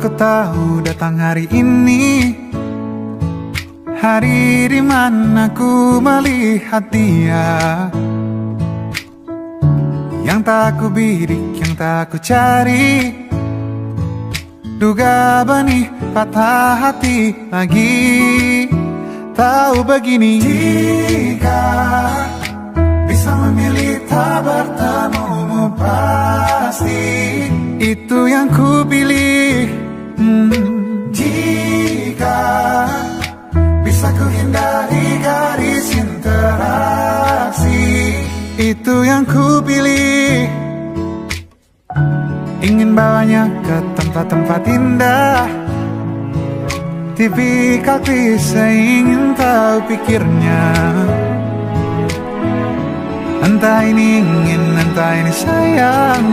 Aku tahu datang hari ini, hari di mana ku melihat dia, yang tak ku bidik, yang tak ku cari. Duga benih patah hati lagi. Tahu begini, jika bisa memilih tak bertemu pasti itu yang ku pilih. Jika bisa ku hindari garis interaksi, itu yang ku pilih. Ingin bawanya ke tempat-tempat indah, tipikal klise ingin tahu pikirnya. Entah ini ingin, entah ini sayang,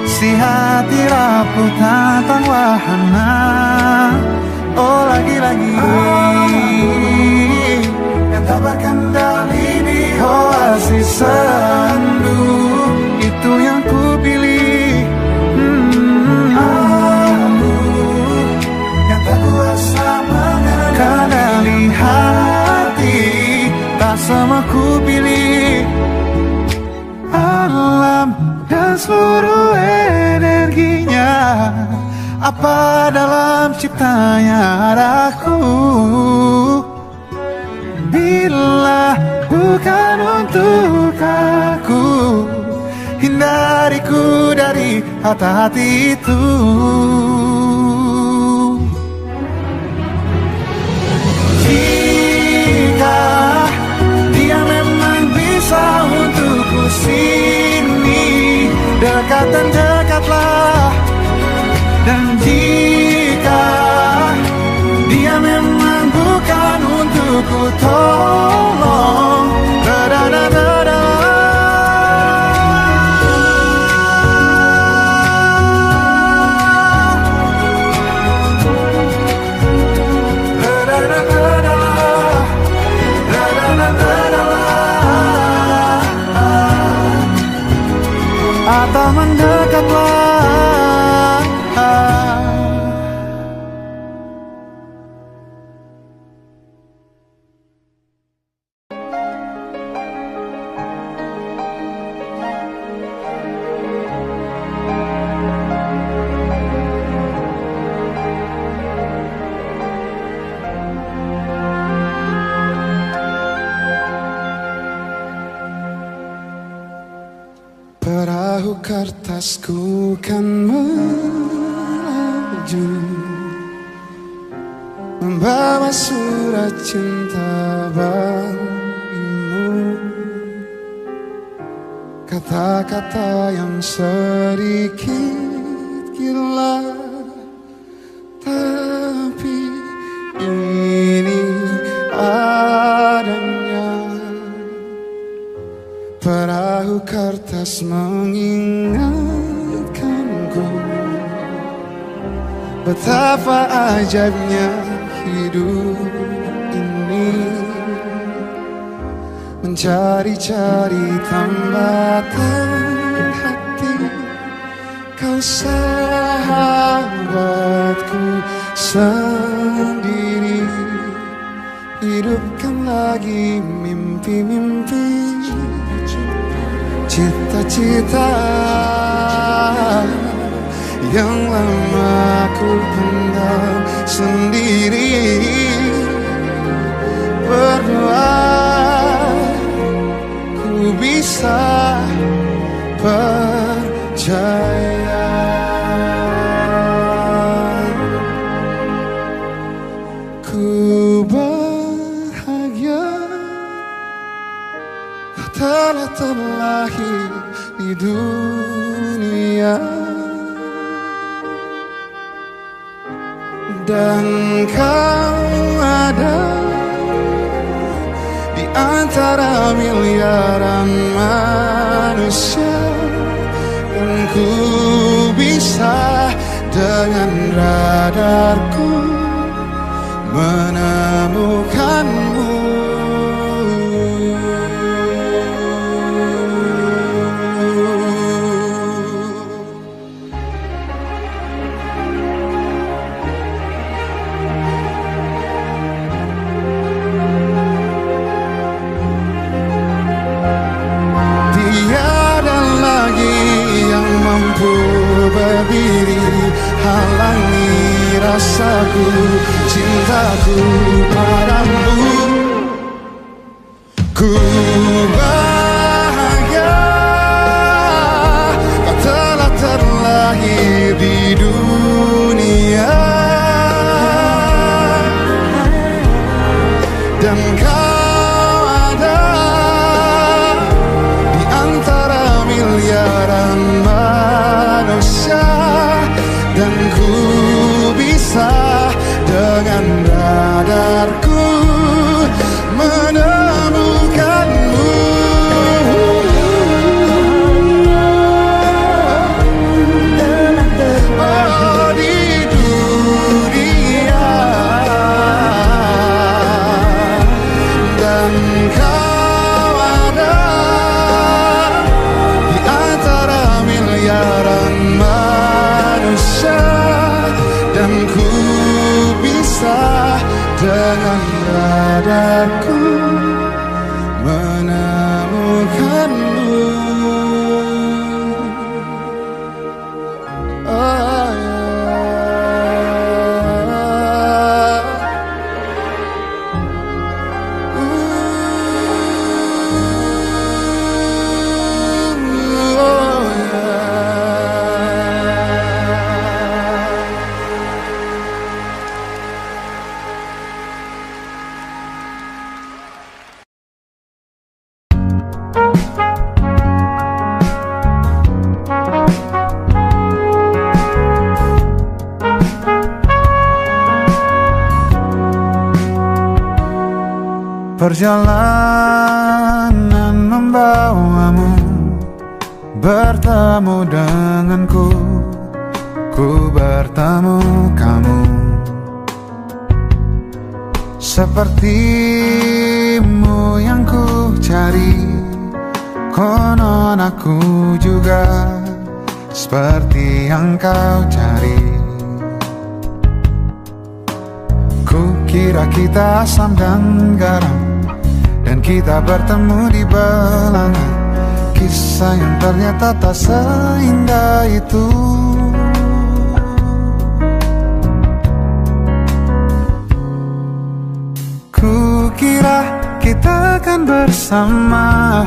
si hati rapuh tentang wahana. Oh lagi-lagi yang tak berkendali di oasis sendu, itu yang ku pilih. Aku yang tak kuasa mengendali hati, tak semua ku pilih. Alam dan seluruh energinya, apa dalam ciptanya ada aku. Bila bukan untuk aku, hindariku dari hati-hati itu. Jika dia memang bisa untukku sini, dekat dan dekatlah. Dan jika dia memang bukan untukku, tolong atau mendekatlah. Perahu kertasku kan melaju, membawa surat cinta bagimu. Kata-kata yang sedikit gila, tapi ini adanya. Perahu kertas mengingatkanku betapa ajaibnya hidup ini, mencari-cari tambatan hati. Kau sahabatku sendiri, hidupkan lagi mimpi-mimpi, cita-cita yang lama ku pendam sendiri. Berdoa ku bisa percaya. Ku bahagia telah terlahir di dunia, dan kau ada di antara miliaran manusia. Dan ku bisa dengan radarku menemukanmu. rasaku, cintaku padamu. Ku bahagia kau telah terlahir di dunia, dan kau ada di antara miliaran manusia, dan ku bisa dengan radarku menemukanmu. Oh, di dunia, dan kau ada di antara miliaran manusia, dan ku bisa dengan radarku menemukanmu. Oh, perjalanan membawamu bertemu denganku, ku bertemu kamu. Sepertimu yang ku cari, konon aku juga seperti yang kau cari. Ku kira kita asam dan garam, dan kita bertemu di belanga. Kisah yang ternyata tak seindah itu. Ku kira kita akan bersama,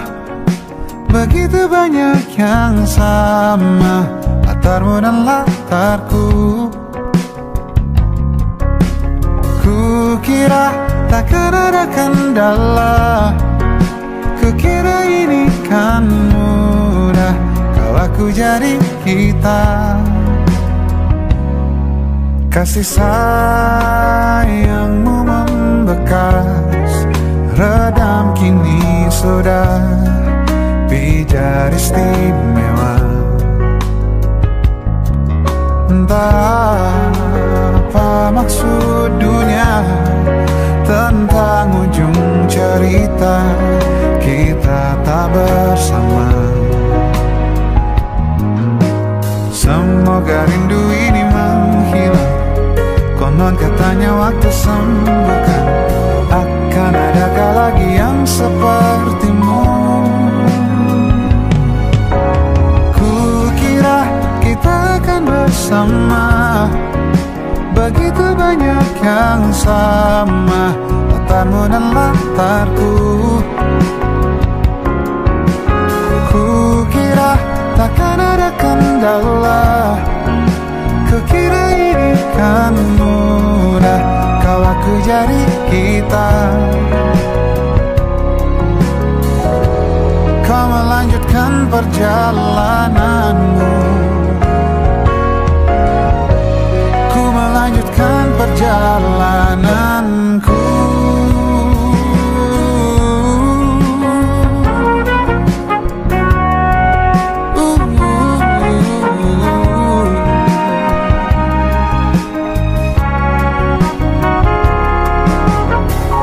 begitu banyak yang sama, latarmu dan latarku. Ku kira takkan ada kendala, ku kira ini kan mudah, kau aku jadi kita. Kasih sayangmu membekas, redam kini sudah pijar istimewa. Entah apa maksud dunia tentang ujung cerita kita tak bersama. Semoga rindu ini menghilang, konon katanya waktu sembuhkan. Akan adakah lagi yang sepertimu? Ku kira kita akan bersama, begitu banyak yang sama, latarmu dan latarku. Ku kira takkan ada kendala, ku kira ini kan mudah, kau aku jadi kita. Kau melanjutkan perjalananmu, melanjutkan perjalananku.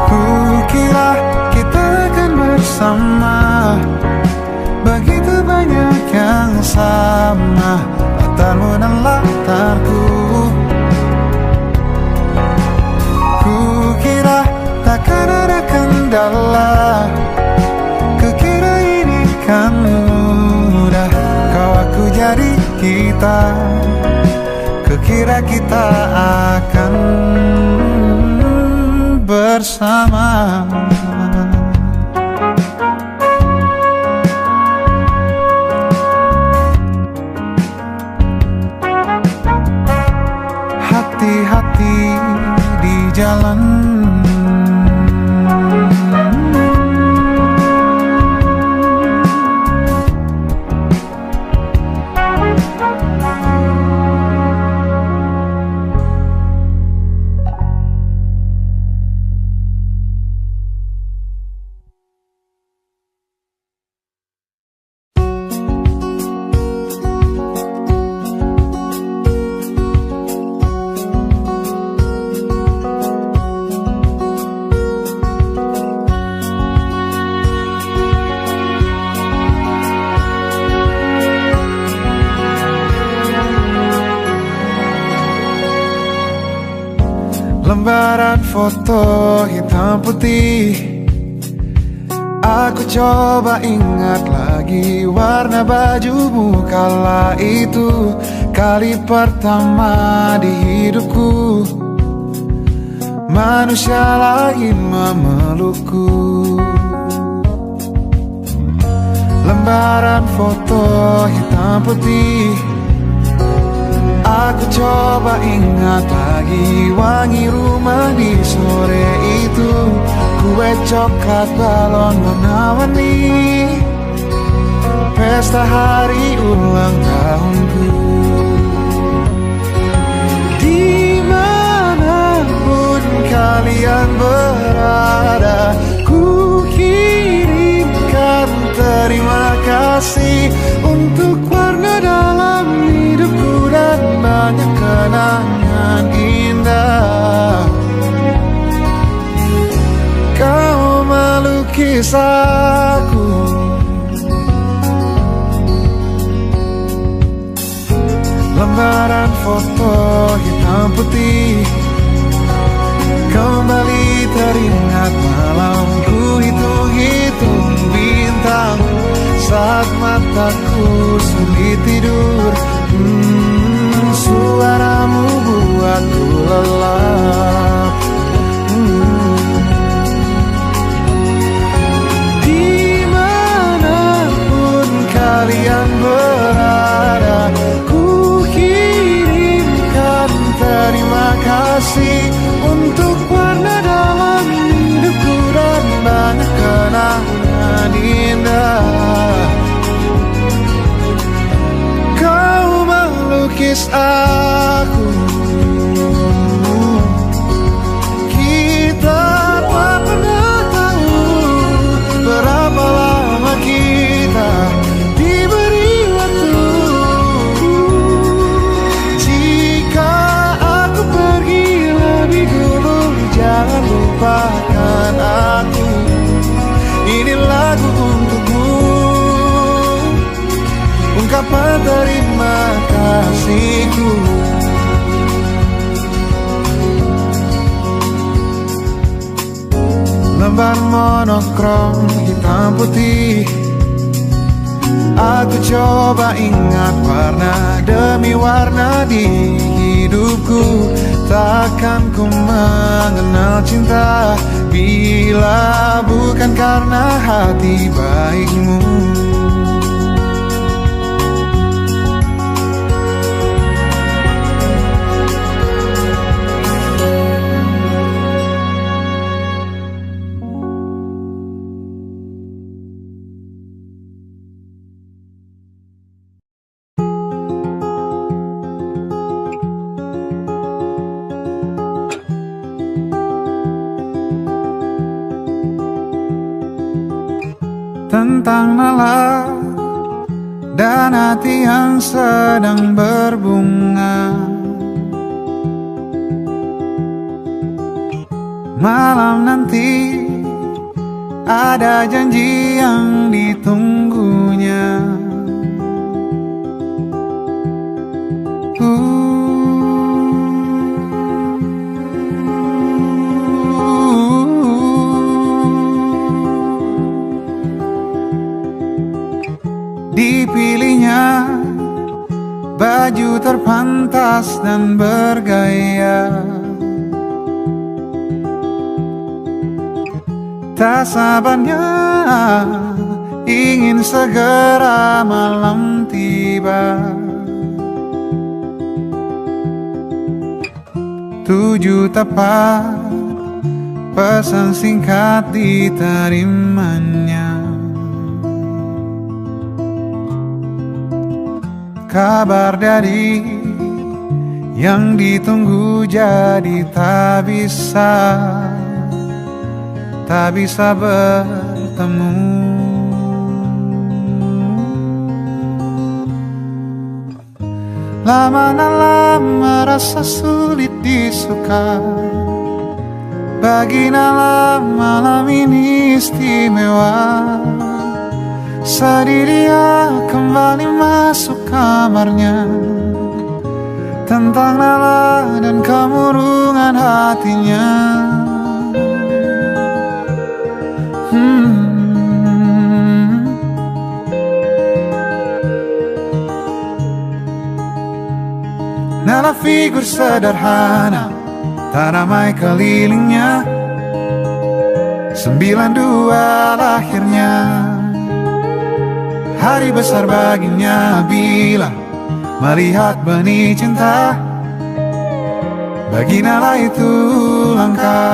Kukira kita akan bersama, begitu banyak yang sama, latarmu dan latarku. Takkan ada kendala, kukira ini kan mudah, kau aku jadi kita, kukira kita akan bersama. Hati-hati di jalan, lembaran foto hitam putih. Aku coba ingat lagi warna bajumu kala itu, kali pertama di hidupku manusia lain memelukku. Lembaran foto hitam putih. Aku coba ingat lagi wangi rumah di sore itu, kue coklat balon warna-warni, pesta hari ulang tahunku. Dimanapun kalian berada, ku kirimkan terima kasih untuk warna dalam hidupku dan banyak kenangan indah. Kau melukis aku, lembaran foto hitam putih. Kembali teringat malamku hitung-hitung bintang saat mataku sulit tidur. Suaramu buatku lelap. Dimanapun kalian berada, ku kirimkan terima kasih untuk warna dalam hidupku dan banyak kenangan indah. Kau melukis aku, kita tak pernah tahu berapa lama kita diberi waktu. Jika aku pergi lebih dulu, jangan lupakan aku. Ini lagu untukmu, ungkapan terima kasihku. Lembar monokrom hitam putih. Aku coba ingat warna demi warna di hidupku. Takkan ku mengenal cinta bila bukan karena hati baikmu. Tentang nalar dan hati yang sedang berbunga. Malam nanti ada janji yang ditunggunya. Dipilihnya baju terpantas dan bergaya. Tak sabarnya ingin segera malam tiba. 7 tepat pesan singkat diterimanya. Kabar dari yang ditunggu jadi tak bisa bertemu. Lama-lama merasa sulit disuka. Bagi Nala malam ini istimewa. Sedih dia kembali masuk kamarnya. Tentang Nala dan kemurungan hatinya. Nala figur sederhana, tak ramai kelilingnya. 92 lahirnya. Hari besar baginya bila melihat benih cinta. Bagi Nala itu langka.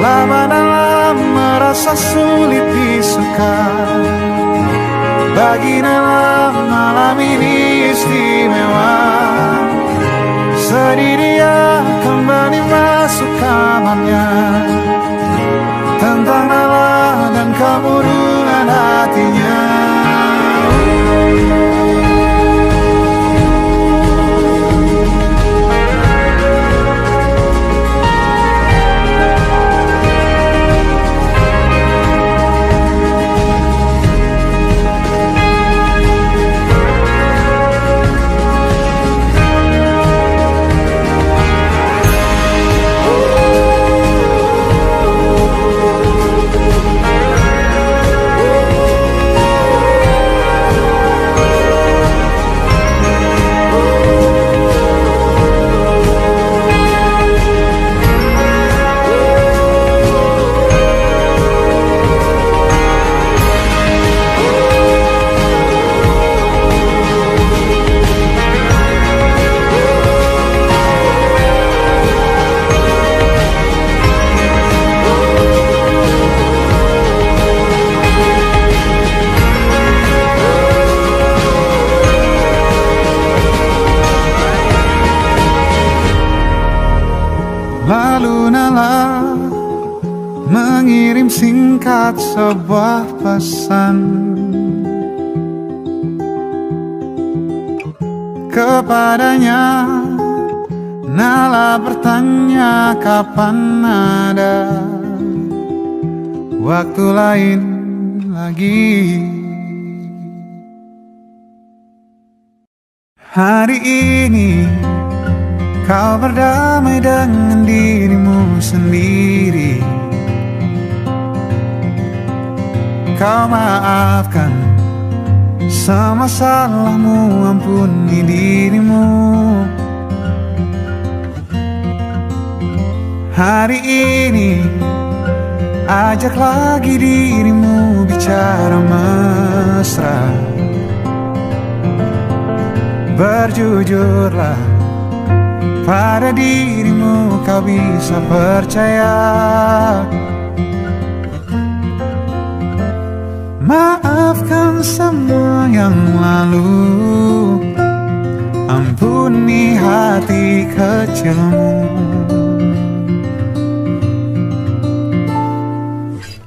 Lama-lama merasa sulit disuka. Bagi Nala malam ini istimewa. Sedih dia kembali masuk kamarnya. Tentang Nala dan kemurungan hatinya. Lalu Nala mengirim singkat sebuah pesan kepadanya. Nala bertanya kapan ada waktu lain lagi. Hari ini kau berdamai dengan dirimu sendiri. Kau maafkan semua salahmu, ampuni dirimu. Hari ini ajak lagi dirimu bicara mesra. Berjujurlah pada dirimu, kau bisa percaya. Maafkan semua yang lalu, ampuni hati kecilmu.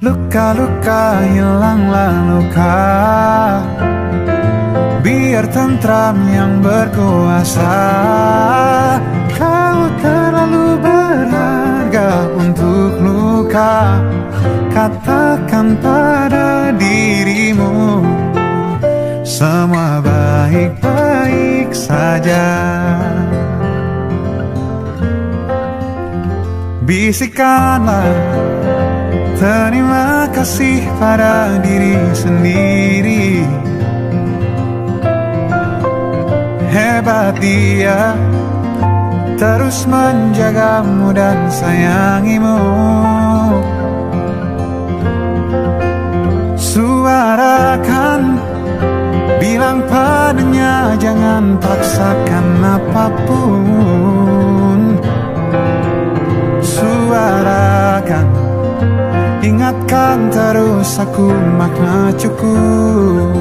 Luka-luka hilanglah luka, biar tentram yang berkuasa. Kau terlalu berharga untuk luka. Katakan pada dirimu semua baik-baik saja. Bisikanlah terima kasih pada diri sendiri. Hebat dia, terus terus menjagamu dan sayangimu. Suarakan, bilang padanya jangan paksakan apapun. Suarakan, ingatkan terus aku makna cukup.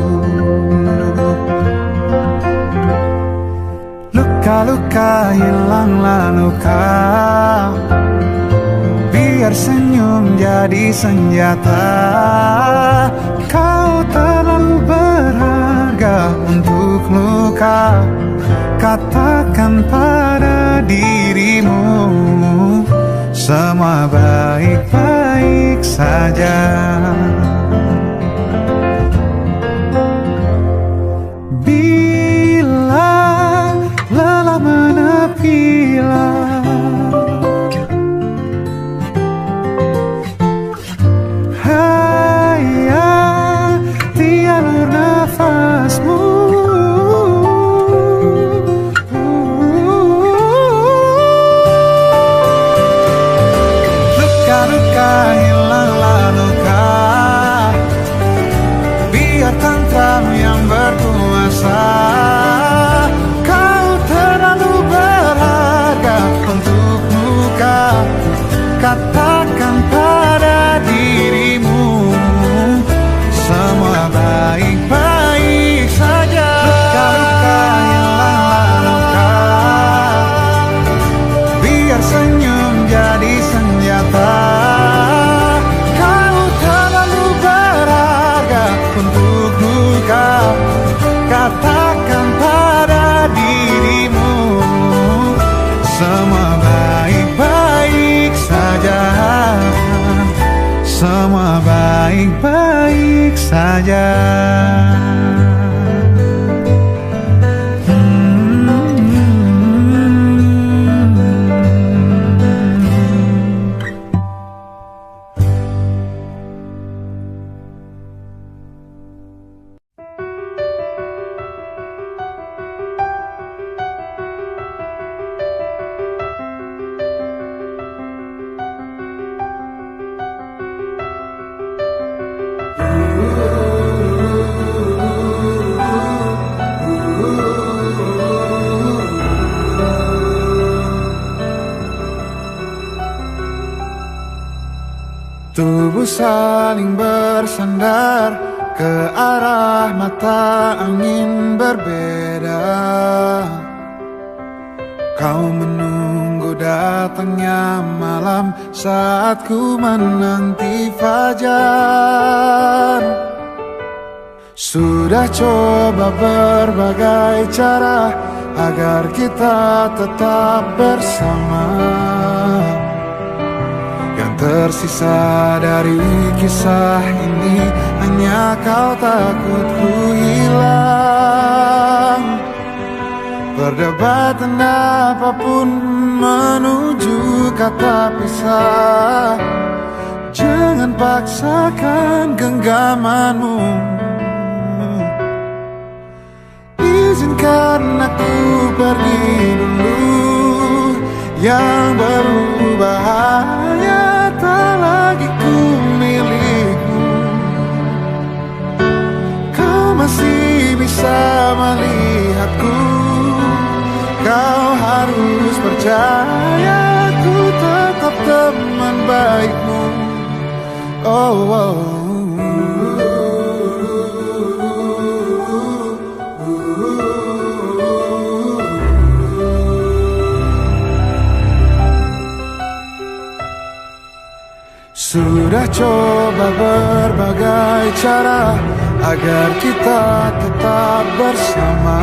Luka-luka hilanglah luka, biar senyum jadi senjata. Kau terlalu berharga untuk luka. Katakan pada dirimu semua baik-baik saja. Bila lelah menepilah, hayati alur nafasmu. Luka-luka hilanglah luka, biar tentram yang berkuasa. Kau terlalu berharga untuk luka. Katakan pada dirimu semua baik-baik saja. Luka-luka hilanglah luka, biar senyum jadi senjata. Kau terlalu berharga untuk luka. Katakan pada dirimu semua baik-baik saja. Semua baik-baik saja. Tubuh saling bersandar ke arah mata angin berbeda. Kau menunggu datangnya malam saat ku menanti fajar. Sudah coba berbagai cara agar kita tetap bersama. Yang tersisa dari kisah ini hanya kau takut ku hilang. Perdebatan apapun menuju kata pisah. Jangan paksakan genggamanmu. Izinkan aku pergi dulu. Yang berbahaya tak lagi ku milikmu. Kau masih bisa melihatku. Kau harus percaya ku tetap teman baikmu. Oh, oh. Sudah coba berbagai cara agar kita tetap bersama.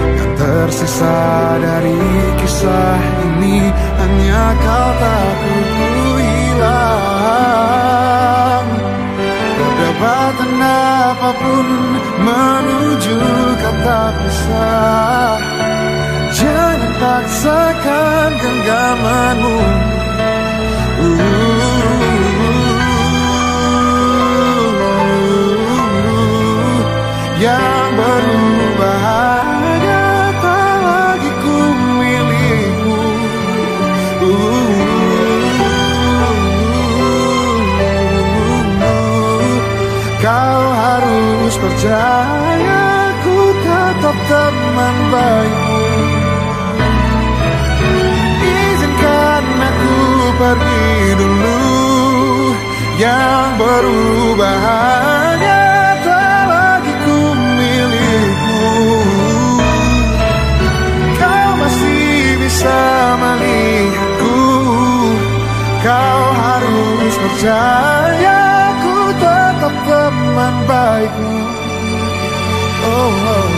Yang tersisa dari kisah ini hanya kau takut ku hilang. Perdebatan apapun menuju kata pisah. Jangan paksakan genggamanmu. Yang berubah hanya tak lagi ku pergi dulu, yang berubah hanya tak lagi ku milikmu. Kau masih bisa melihatku, kau harus percaya ku tetap teman baikmu. Oh, oh.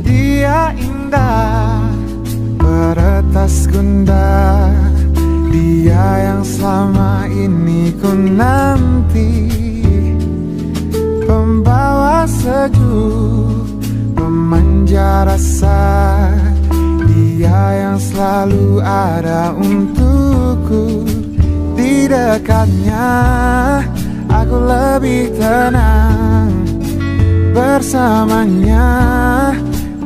Dia indah, peretas gundah, dia yang selama ini ku nanti, pembawa sejuk, pemanja rasa, dia yang selalu ada untukku. Di dekatnya aku lebih tenang, bersamanya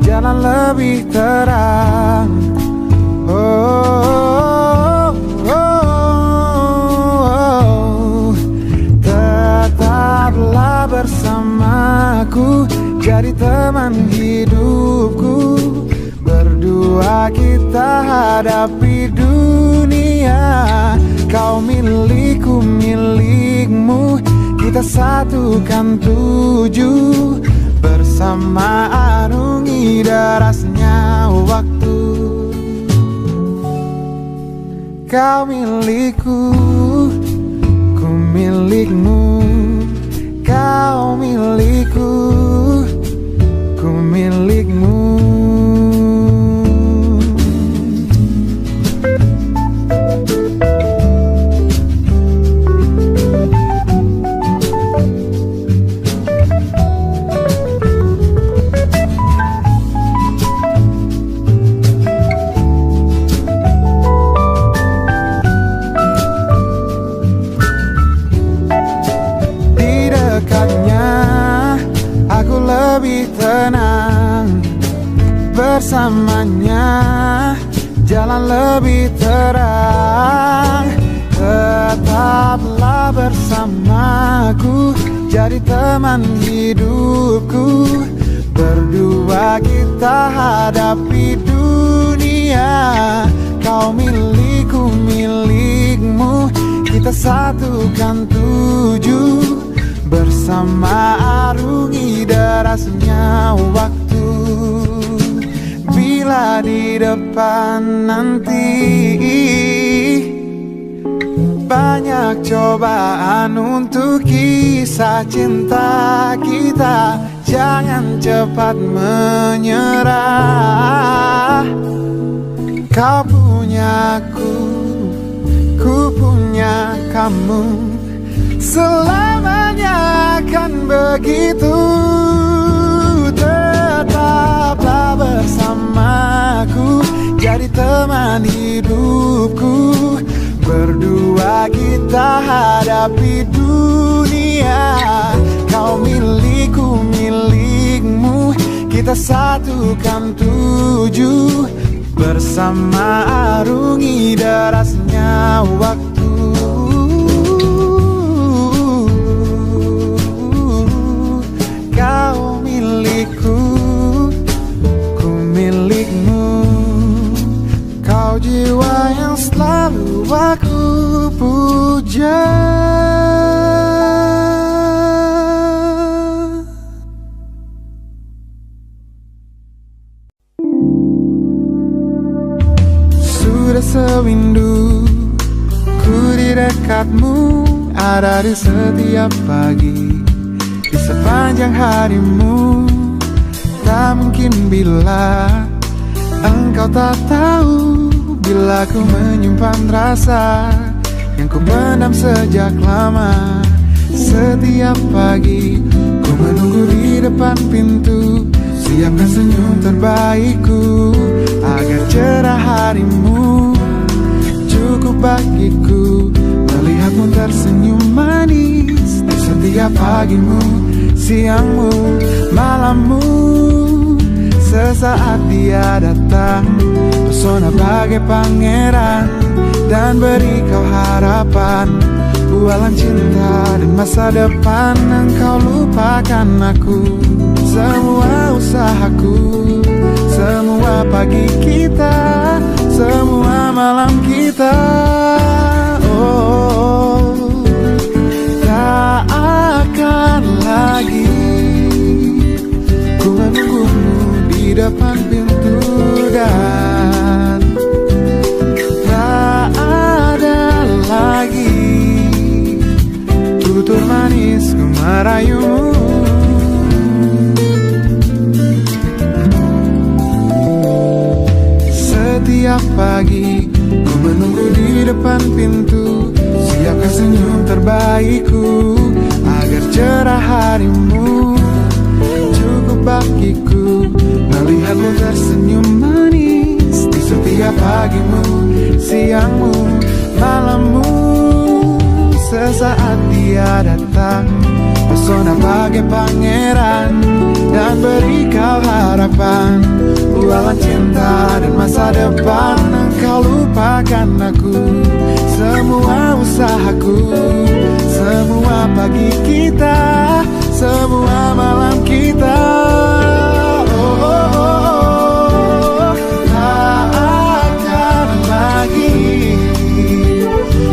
jalan lebih terang. Oh, oh, oh. Tetaplah bersamaku, jadi teman hidupku. Berdua kita hadapi dunia, kau milikku, milikmu, kita satukan tujuh. Bersama arungi derasnya waktu. Kau milikku, ku milikmu, kau milikku, ku milikmu. Lebih tenang, bersamanya jalan lebih terang. Tetaplah bersamaku, jadi teman hidupku. Berdua kita hadapi dunia, kau milikku, milikmu, kita satukan tujuh. Bersama arungi derasnya waktu. Bila di depan nanti banyak cobaan untuk kisah cinta kita, jangan cepat menyerah. Kau punya ku punya kamu, selamanya akan begitu. Tetaplah bersamaku, jadi teman hidupku. Berdua kita hadapi dunia, kau milikku, milikmu, kita satukan tujuh. Bersama arungi derasnya waktu. Kau milikku, ku milikmu, kau jiwa yang selalu aku puja. Sudah sewindu ku di dekatmu, ada di setiap pagi, di sepanjang harimu. Tak mungkin bila engkau tak tahu, bila ku menyimpan rasa yang ku pendam sejak lama. Setiap pagi ku menunggu di depan pintu, siapkan senyum terbaikku agar bagiku melihatmu tersenyum manis di setiap pagimu, siangmu, malammu. Sesaat dia datang, pesona bagai pangeran dan beri kau harapan, bualan cinta dan masa depan. Engkau lupakan aku, semua usahaku, semua pagi kita, semua malam kita. Oh, tak akan lagi ku menunggumu di depan pintu, dan tak ada lagi tutur manis ku merayumu. Setiap pagi ku menunggu di depan pintu, siapkan senyum terbaikku agar cerah harimu. Cukup bagiku melihatmu tersenyum manis di setiap pagimu, siangmu, malammu. Sesaat dia datang, pesona bagai pangeran dan beri kau harapan, bualan cinta dan masa depan. Engkau lupakan aku, semua usahaku, semua pagi kita, semua malam kita. Oh, oh, oh, oh. Tak akan lagi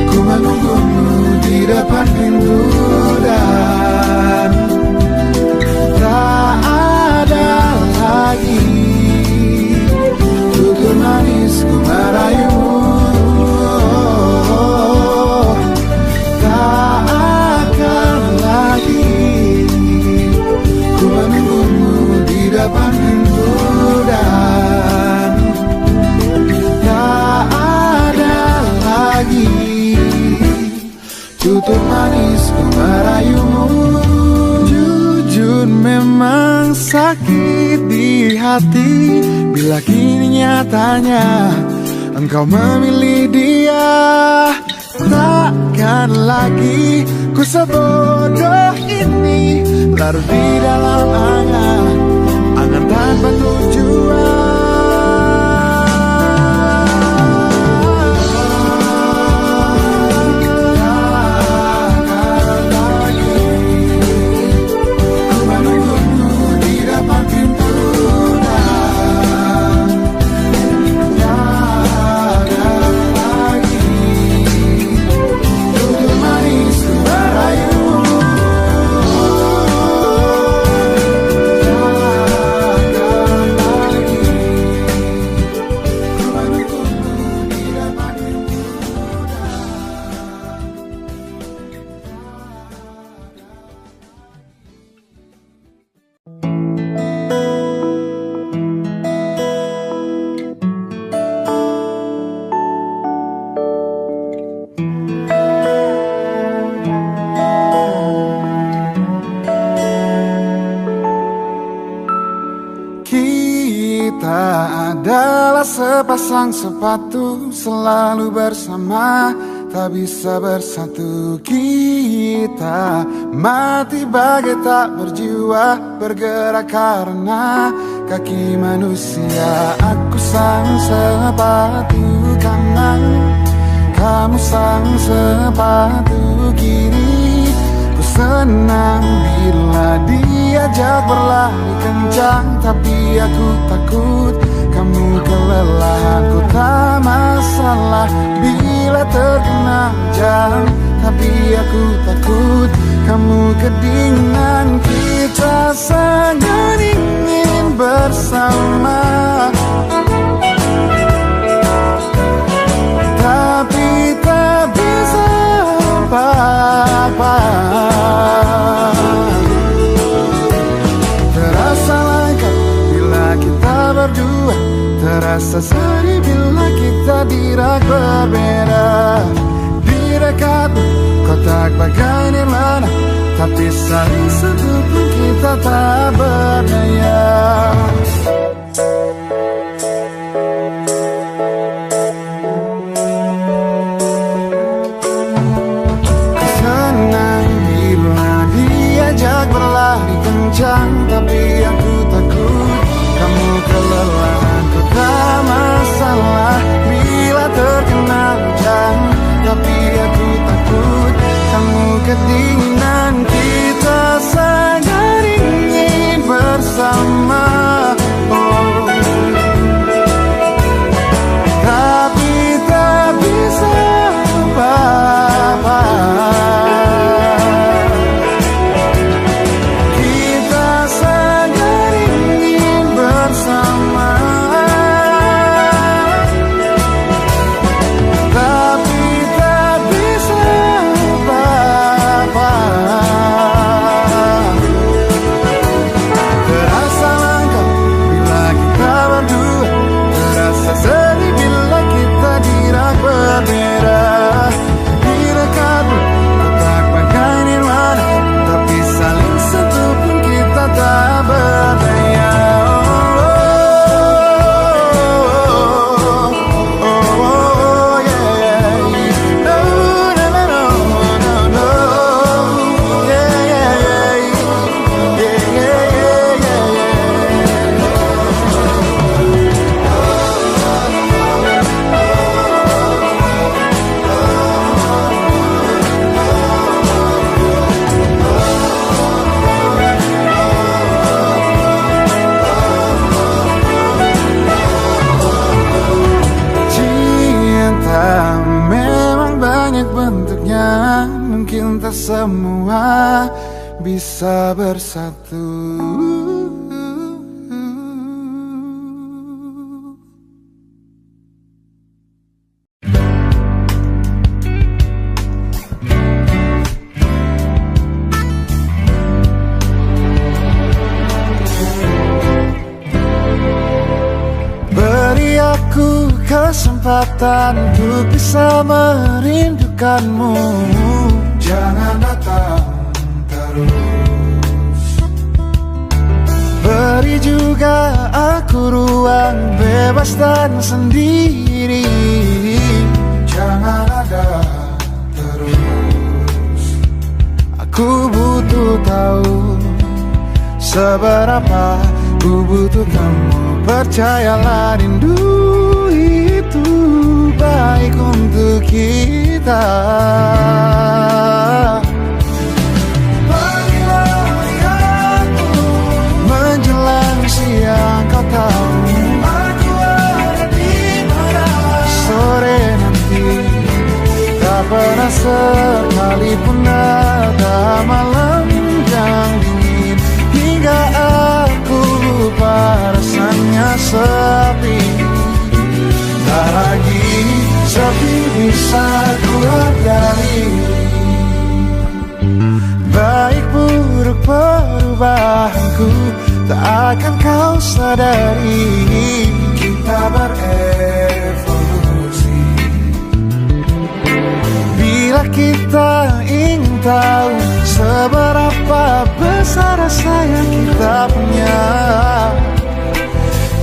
ku menunggumu di depan pintu, dan tak ada lagi tutur manis ku merayumu. Tak akan lagi ku menunggumu di depan pintu, dan tak ada lagi tutur manis ku merayumu. Jujur memang sakit di hati bila kini nyatanya engkau memilih dia. Takkan lagi ku sebodoh ini larut di dalam angan tanpa tujuan. Adalah sepasang sepatu selalu bersama, tak bisa bersatu. Kita mati bagai tak berjiwa, bergerak karena kaki manusia. Aku sang sepatu kanan, kamu sang sepatu kiri. Ku senang bila diajak berlari kencang, tapi aku takut kamu kelelahan. Ku tak masalah bila terkena hujan, tapi aku takut kamu kedinginan. Kita sangat ingin bersama, tapi tak bisa apa-apa. Terasa lengkap bila kita berdua, terasa sedih bila kita di rak berbeda. Di dekatmu kotak bagai nirlana, tapi saling sentuh pun kita tak berdaya. bisa bersatu. Beri aku kesempatan untuk bisa merindukanmu. Jangan datang terus. Beri juga aku ruang bebas dan sendiri. Jangan ada terus. Aku butuh tahu seberapa ku butuh kamu. Percayalah rindu itu baik untuk kita. Pagi-pagi aku menjelang siang, kau tahu aku ada di mana. Sore nanti tak pernah sekalipun ada malam yang dingin hingga aku lupa rasanya sepi. Tak lagi sepi bisa ku hargai. Baik buruk perubahanku tak akan kau sadari. Kita berevolusi. Bila kita ingin tahu seberapa besar rasa yang kita punya,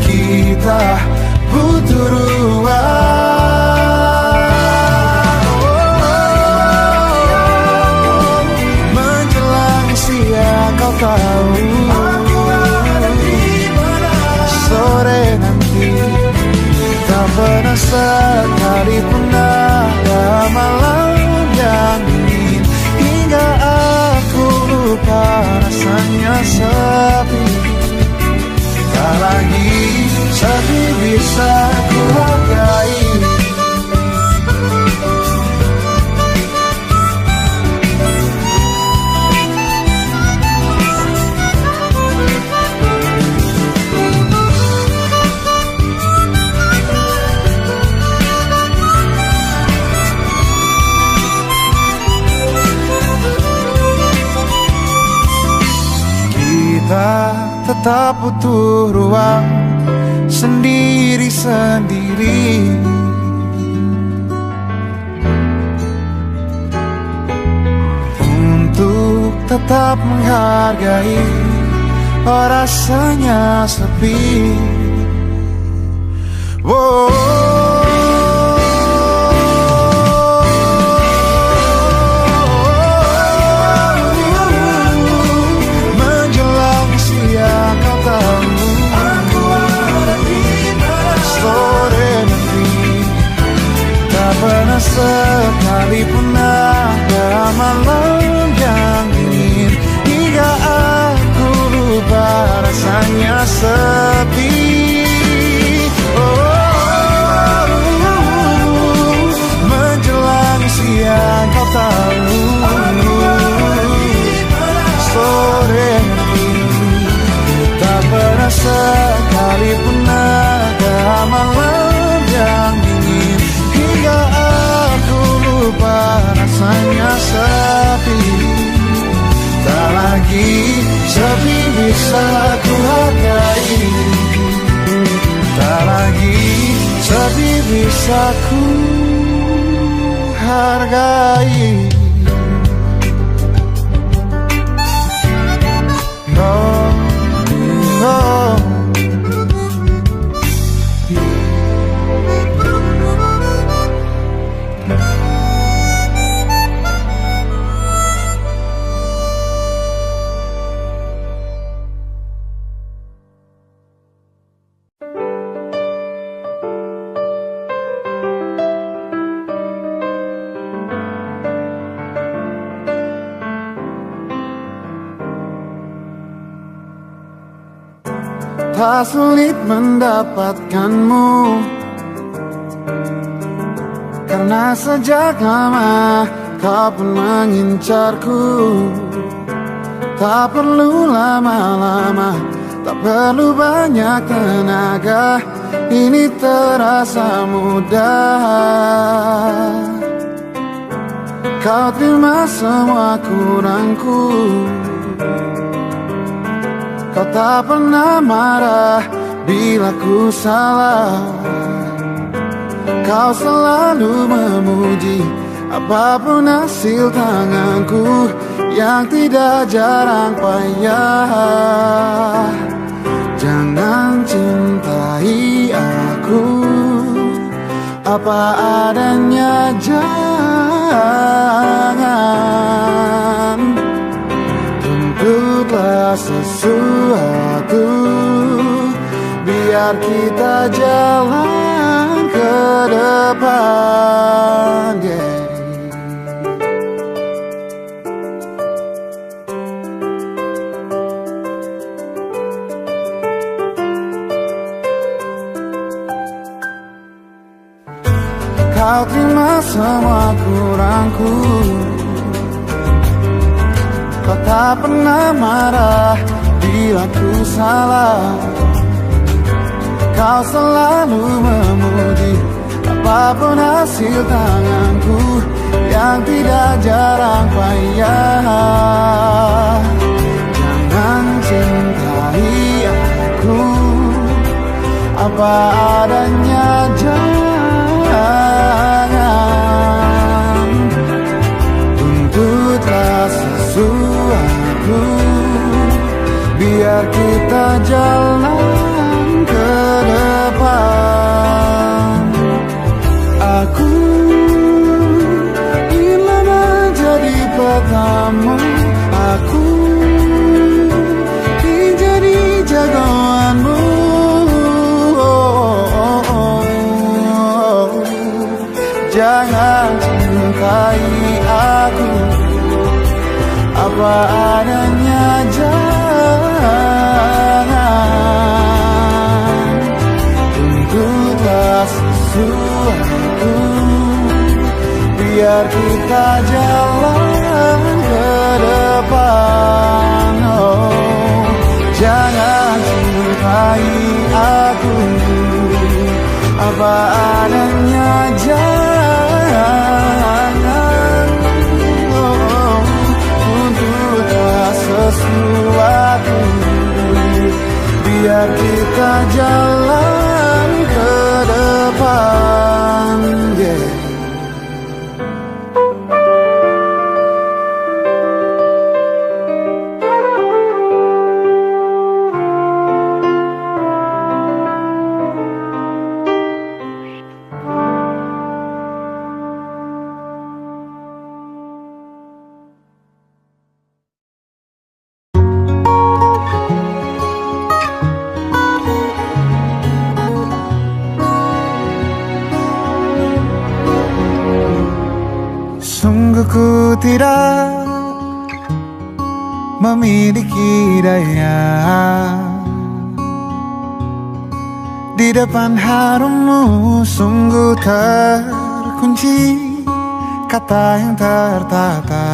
kita butuh ruang. Menjelang siang kau tahu aku ada di mana. Sore nanti tak pernah sekalipun ada malam yang dingin hingga aku lupa rasanya sepi. Tak lagi sepi bisa ku hargai. Kita tetap butuh ruang sendiri-sendiri. Untuk tetap menghargai rasanya sepi. Menjelang siang kau tahu aku ada di mana. Sore nanti tak pernah sekalipun ada malam yang dingin hingga aku lupa rasanya sepi. Menjelang siang kau tahu sore nanti tak pernah sekalipun ada malam yang dingin hingga aku lupa rasanya sepi. Tak lagi sepi bisa ku hargai. Tak lagi sepi bisa ku hargai. Oh, oh. Tak sulit mendapatkanmu, karena sejak lama kau pun mengincarku. Tak perlu lama-lama, tak perlu banyak tenaga, ini terasa mudah. Kau terima semua kurangku, kau tak pernah marah bila ku salah. Kau selalu memuji apapun hasil tanganku yang tidak jarang payah. Jangan cintai aku apa adanya, jangan tuntutlah sesuatu, biar kita jalan ke depan, yeah. Kau terima semua kurangku, kau tak pernah marah bila ku salah. Kau selalu memuji apapun hasil tanganku yang tidak jarang payah. Jangan cintai aku apa adanya, jangan tuntutlah sesuatu, biar kita jalan ke depan. Aku ingin menjadi petamu, aku ingin jadi jagoanmu. Jangan cintai aku apa adanya, jangan tuntutlah sesuatu, biar kita jalan ke depan. Oh, jangan cintai aku apa adanya, jangan tuntutlah sesuatu, biar kita jalan ke depan, yeah. Ku tidak memiliki daya di depan harummu, sungguh terkunci kata yang tertata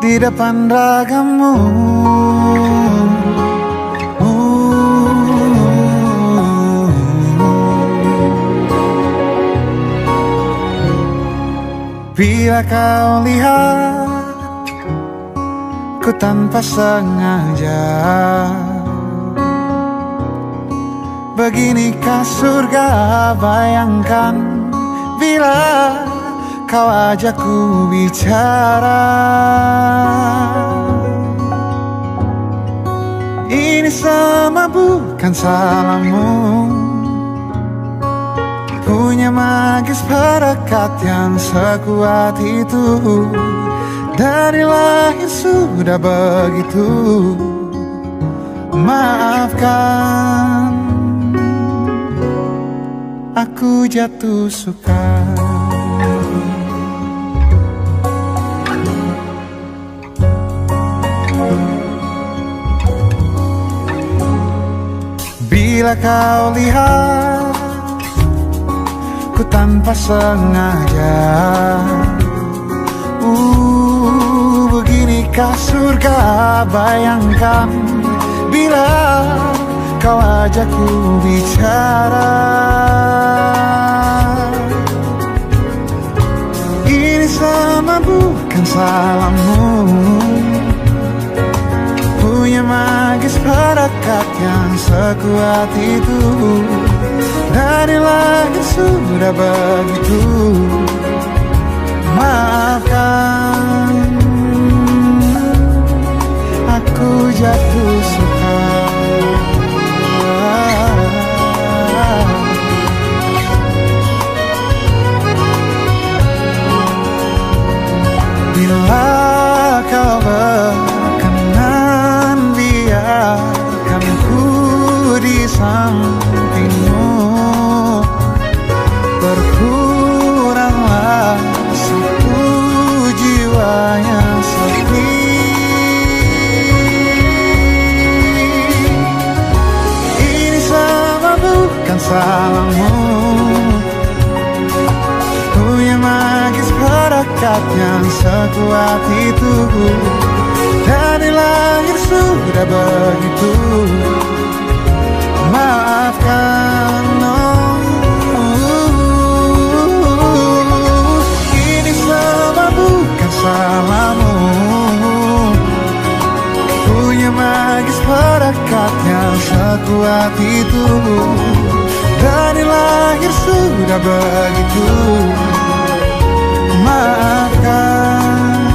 di depan ragamu. Bila kau lihat ku tanpa sengaja, beginikah surga? Bayangkan bila kau ajak ku bicara. Ini semua bukan salahmu, punya magis perekat yang sekuat itu. Dari lahir sudah begitu. Maafkan, aku jatuh suka. Bila kau lihat ku tanpa sengaja, Apakah surga bayangkan bila kau ajakku bicara? Ini sama bukan salahmu, punya magis perekat yang sekuat itu. Dari langit sudah begitu. Maafkan, aku jatuh suka. Bila kau berkenan, biarkan ku di sampingmu. Berkuranglah satu jiwa yang sepi. Ini sama bukan salahmu, punya magis perekat yang sekuat itu. Dari lahir sudah begitu. Maafkan, ini semua bukan salahmu, punya magis perekat yang sekuat itu. Dari lahir sudah begitu. Maafkan,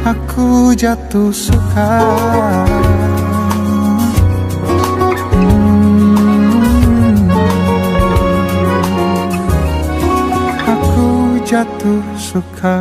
aku jatuh suka. Aku jatuh suka.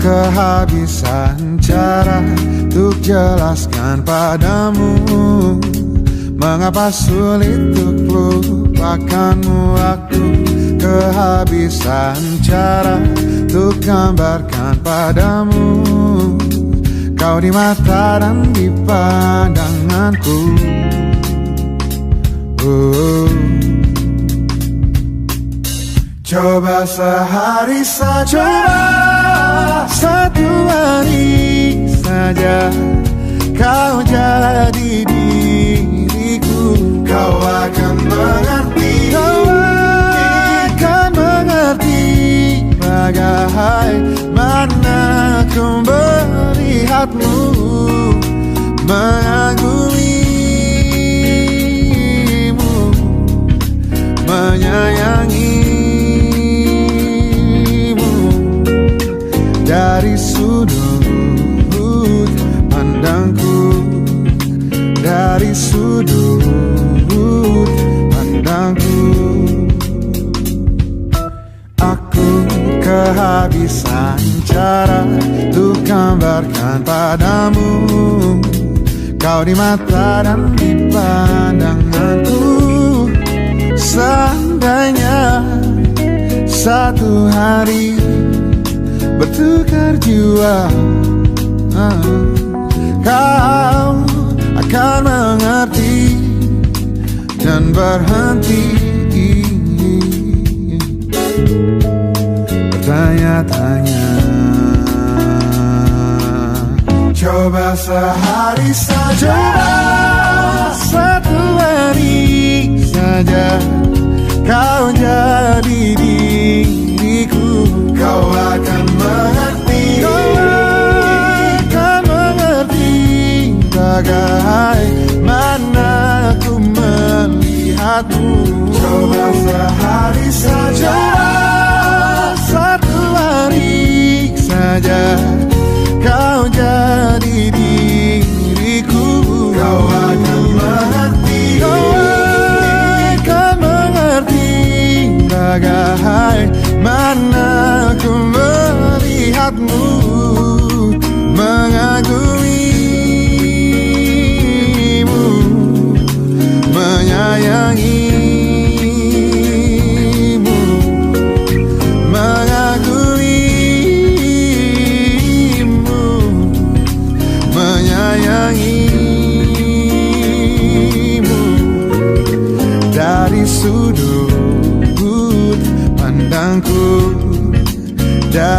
Kehabisan cara untuk jelaskan padamu mengapa sulit untuk lupakanmu. Aku kehabisan cara untuk gambarkan padamu kau di mata dan di pandanganku. Coba sehari saja, satu hari saja kau jadi diriku. Kau akan mengerti, kau akan mengerti bagaimana ku melihatmu, mengagumimu, menyayangi. Dari sudut pandangku, dari sudut pandangku, aku kehabisan cara untuk gambarkan padamu kau di mata dan di pandanganku. Seandainya satu hari bertukar jiwa, kau akan mengerti dan berhenti bertanya-tanya. Coba sehari saja, satu hari saja kau jadi diriku. Kau akan mengerti, kau akan mengerti bagaimana ku melihatmu. Coba sehari saja, satu hari saja kau jadi diriku. Kau akan mengerti, kau akan mengerti bagaimana ku melihatmu.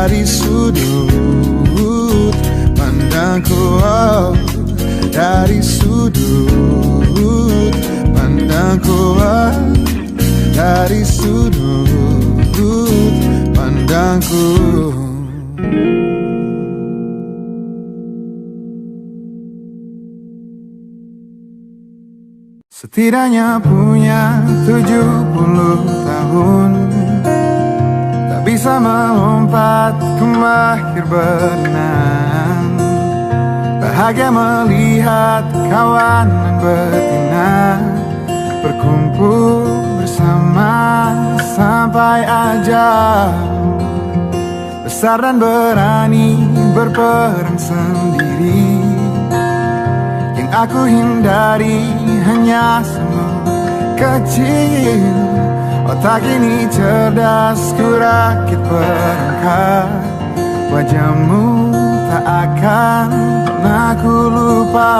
dari sudut pandangku, oh, dari sudut pandangku, oh, dari sudut pandangku. Setidaknya punya 70 tahun, tak bisa melompat ke mahir berenang. Bahagia melihat kawan dan betina berkumpul bersama sampai ajal. Besar dan berani berperang sendiri, yang aku hindari hanya semut kecil. Otak ini cerdas, ku rakit perangkat. Wajahmu tak akan pernah ku lupa.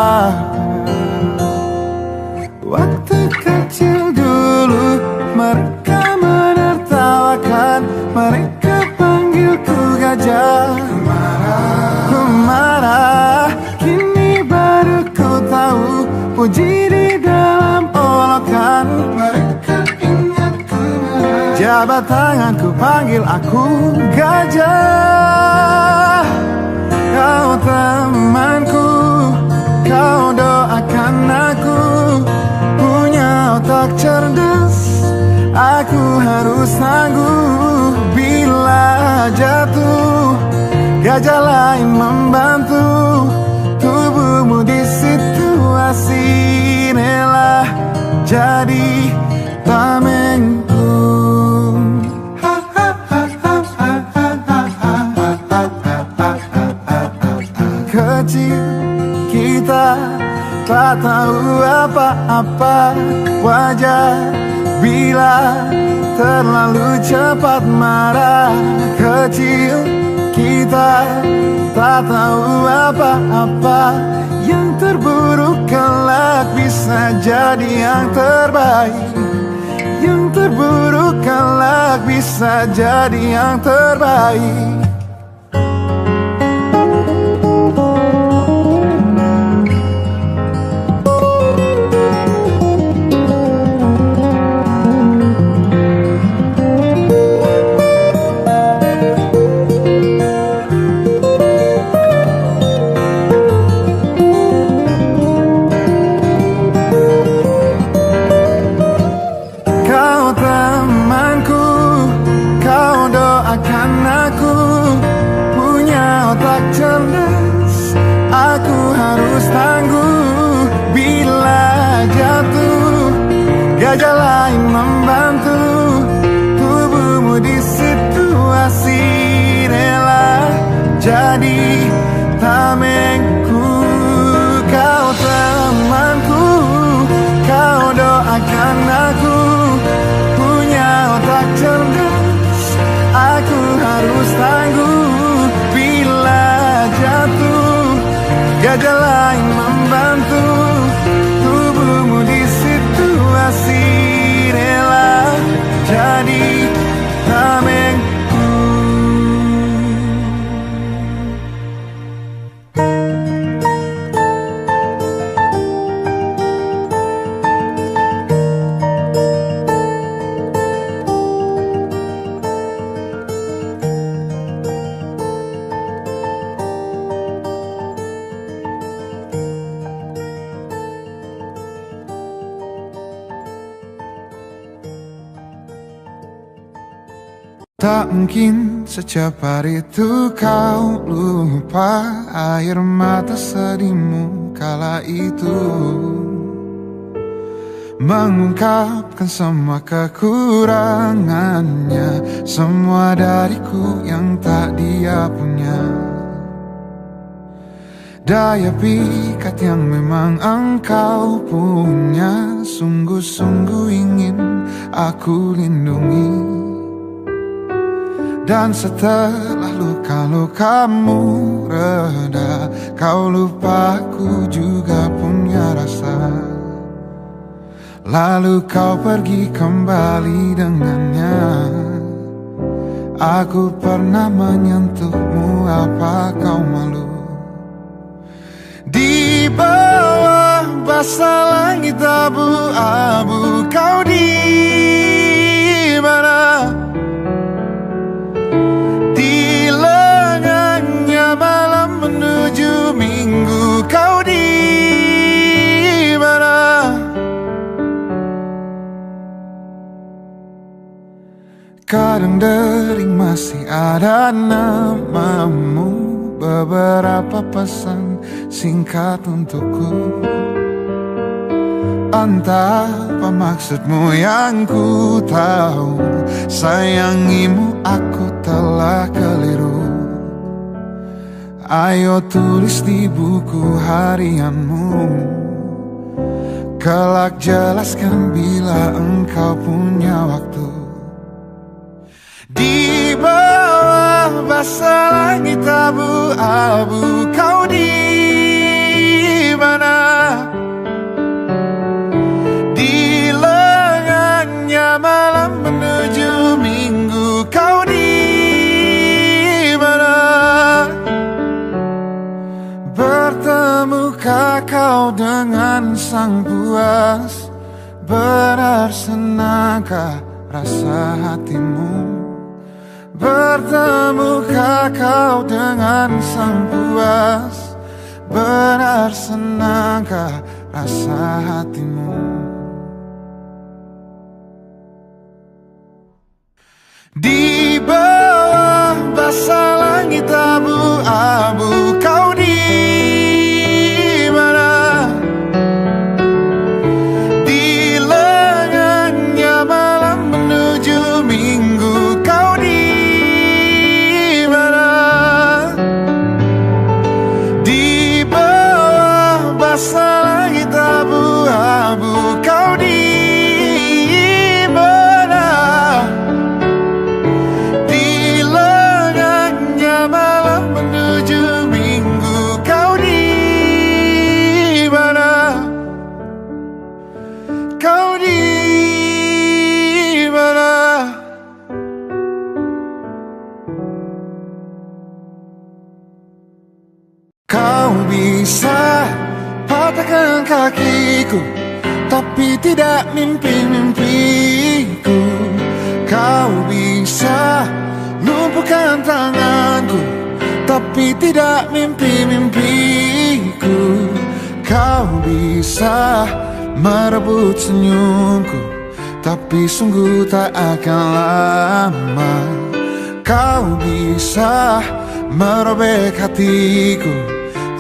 Waktu kecil dulu mereka menertawakan, mereka panggilku gajah. Ku marah, kini baru ku tahu puji di dalam olokan. Mereka ingatku marah, jabat tanganku panggil aku gajah. Kau temanku, kau doakan aku, punya otak cerdas. Aku harus tangguh bila jatuh, gajah lain membantu. Tubuhmu di situasi rela jadi tamengku. Kecil kita tak tahu apa-apa, wajar bila terlalu cepat marah. Kecil kita tak tahu apa-apa, yang terburuk kelak bisa jadi yang terbaik. Yang terburuk kelak bisa jadi yang terbaik. Aku harus tangguh bila jatuh, gajah lain membantu. Tubuhmu di situasi rela jadi tamengku. Kau temanku, kau doakan aku, punya otak cerdas. Aku harus tangguh bila jatuh, gajah lain membantu. Tubuhmu di situasi rela jadi tamengku. Tak mungkin secepat itu kau lupa air mata sedihmu kala itu, mengungkapkan semua kekurangannya, semua dariku yang tak dia punya. Daya pikat yang memang engkau punya, sungguh-sungguh ingin aku lindungi. Dan setelah luka-lukamu reda, kau lupa aku juga punya rasa. Lalu kau pergi kembali dengannya, Aku pernah menyentuhmu, apa kau malu? Di bawah basah langit abu-abu, kau di mana? Di lengannya malam menuju minggu, kau di mana? Kadang dering masih ada namamu, beberapa pesan singkat untukku. Entah apa maksudmu, yang ku tahu sayangimu aku telah keliru. Ayo tulis di buku harianmu, kelak jelaskan bila engkau punya waktu. Di bawah basah langit abu-abu, kau di mana? Di lengannya malam menuju minggu, kau di mana? Bertemukah kau dengan sang puas? Benar senangkah rasa hatimu? Bertemukah kau dengan sang puas? Benar senangkah rasa hatimu? Di bawah basah langit abu-abu, kau di mana? Di lengannya malam menuju minggu, kau di mana? Di bawah basah langit abu-abu, kau di mana? Di lengannya malam menuju minggu, kau di mana? Kau di mana? Kau bisa patahkan kakiku, tapi tidak mimpi-mimpiku. Kau bisa lumpuhkan tanganku, tapi tidak mimpi-mimpiku. Kau bisa merebut senyumku, tapi sungguh tak akan lama. Kau bisa merobek hatiku,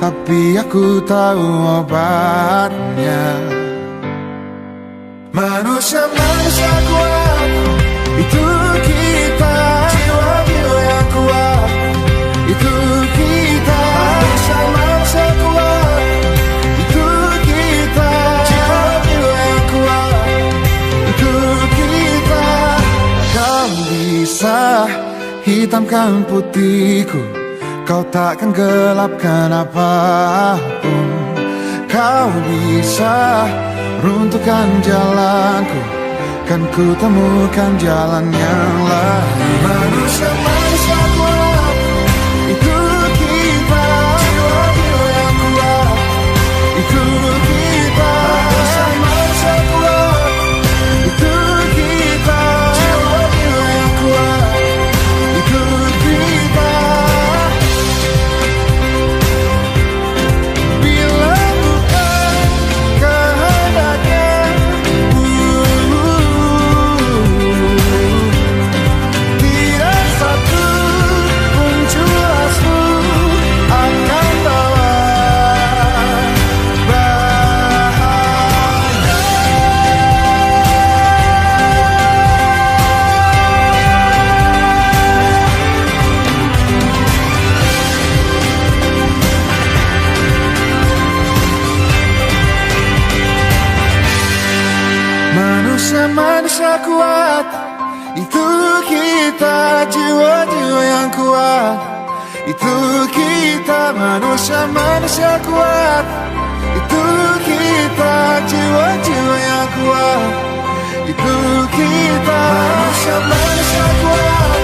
tapi aku tahu obatnya. Manusia-manusia kuat, itu kita. Jiwa-jiwa yang kuat, itu kita. Manusia-manusia kuat, itu kita. Jiwa-jiwa yang kuat, itu kita. Kau bisa hitamkan putihku, kau takkan gelapkan apapun. Kau bisa runtuhkan jalanku, kan ku temukan jalan yang lain. Manusia-manusia kuat, itu kita. Jiwa-jiwa yang kuat, itu kita. Manusia-manusia kuat, itu kita. Jiwa-jiwa yang kuat, itu kita. Bila bukan kehendaknya, tidak satu pun jelasmu akan bawa bahaya. Manusia-manusia kuat, itu kita. Jiwa-jiwa yang kuat, itu kita. Manusia-manusia kuat, itu kita. Jiwa-jiwa yang kuat, itu kita. Manusia-manusia kuat,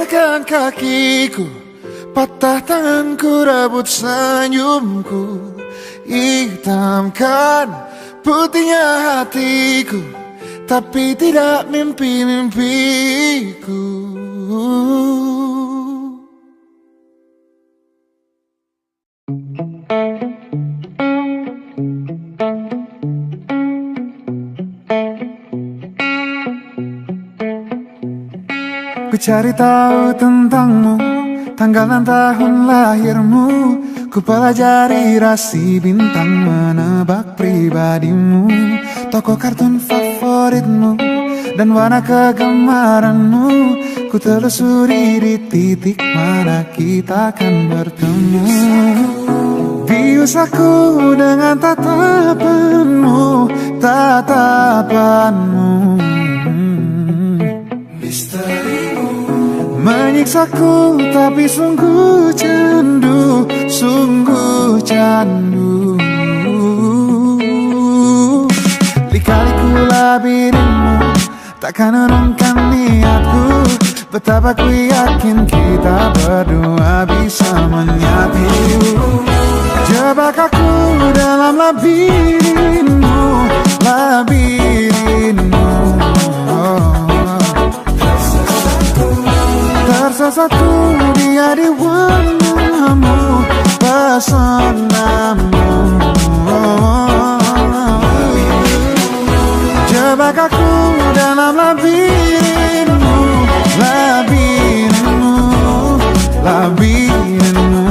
Patahkan kakiku, patah tanganku, rebut senyumku, hitamkan putihnya hatiku, tapi tidak mimpi-mimpiku. Ku cari tahu tentangmu, tanggal dan tahun lahirmu. Ku pelajari rasi bintang, menebak pribadimu, tokoh kartun favoritmu, dan warna kegemaranmu. Ku telusuri di titik mana kita akan bertemu. Bius aku dengan tatapanmu, tatapanmu. Misterimu menyiksaku, tapi sungguh candu, sungguh candu. Lika-liku labirinmu takkan urungkan niatku. Betapa ku yakin kita berdua bisa menyatu. Jebak aku dalam labirinmu, labirinmu. Tersesatku dia di warnamu, pesonamu. Jebak aku dalam labirinmu, labirinmu, labirinmu.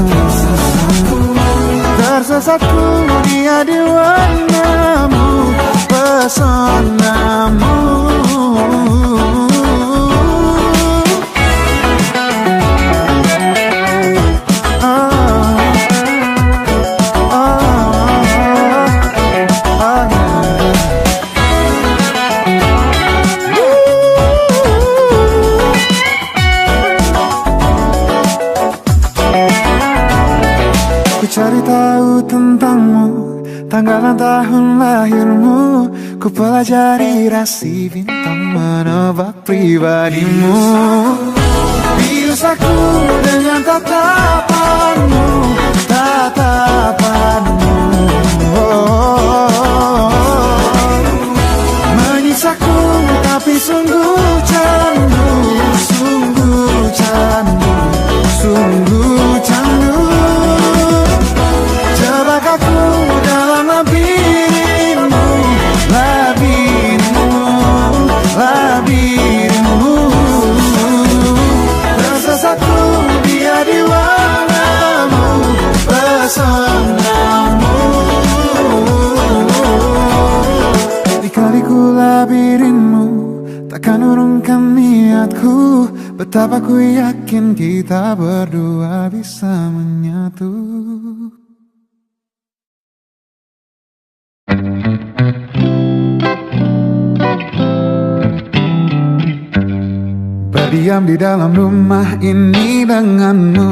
Tersesatku dia di warnamu, pesonamu. Cari tahu tentangmu, tanggal dan tahun lahirmu. Ku pelajari rasi bintang, menebak pribadimu. Bius aku dengan tatapanmu, tatapanmu. Menyiksaku tapi sungguh candu, sungguh candu, sungguh candu. Jebak aku dalam labirinmu, labirinmu, labirinmu. Tersesatku dia di warnamu, pesonamu. Lika-liku labirinmu takkan urungkan niatku. Betapa ku yakin kita berdua bisa menyatu. Berdiam di dalam rumah ini denganmu,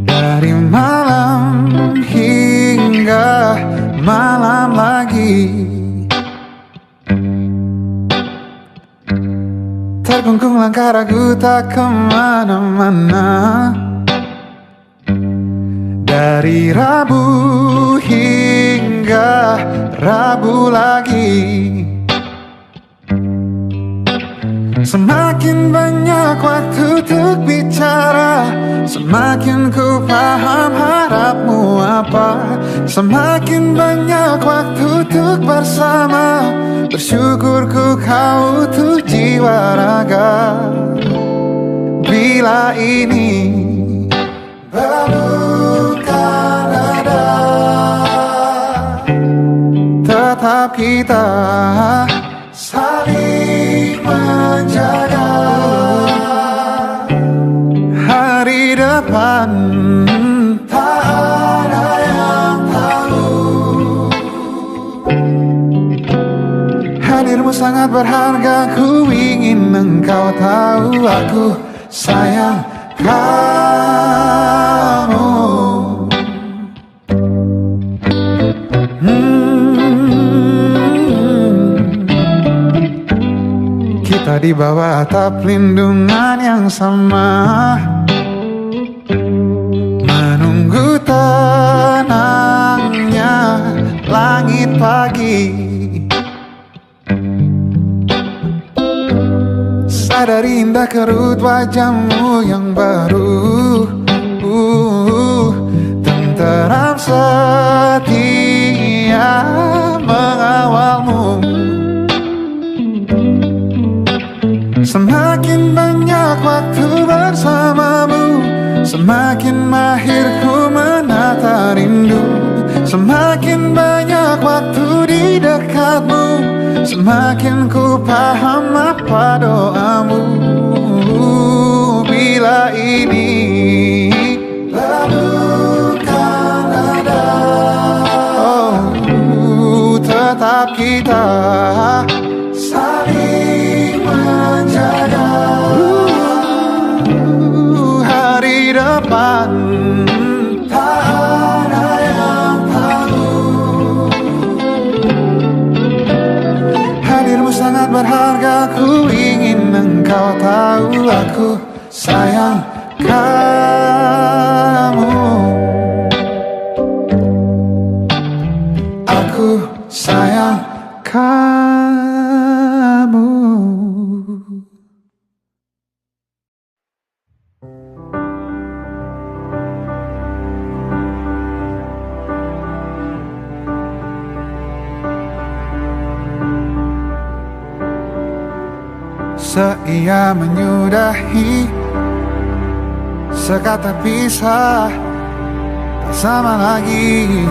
dari malam hingga malam lagi. Terkungkung langkah ragu tak kemana-mana, dari Rabu hingga Rabu lagi. Semakin banyak waktu untuk bicara, semakin ku paham harapmu apa. Semakin banyak waktu untuk bersama, bersyukurku kau tuh jiwa raga. Bila ini bukan ada, tetap kita saling menjaga. Hari depan tak ada yang tahu. Hadirmu sangat berharga, ku ingin engkau tahu. Aku sayang kamu. Kita di bawah atap lindungan yang sama, menunggu tenangnya langit pagi. Sadari indah kerut wajahmu yang baru, tenteram setia mengawalmu. Semakin banyak waktu bersamamu, semakin mahir ku menata rindu. Semakin banyak waktu di dekatmu, semakin ku paham apa doamu. Bila ini lalukan ada, oh, tetap kita saling menjaga. Hari depan tak ada yang tahu. Hadirmu sangat berharga, ku ingin engkau tahu. Aku sayang kamu, aku sayang kamu. Seia menyudahi sekata pisah, tak sama lagi.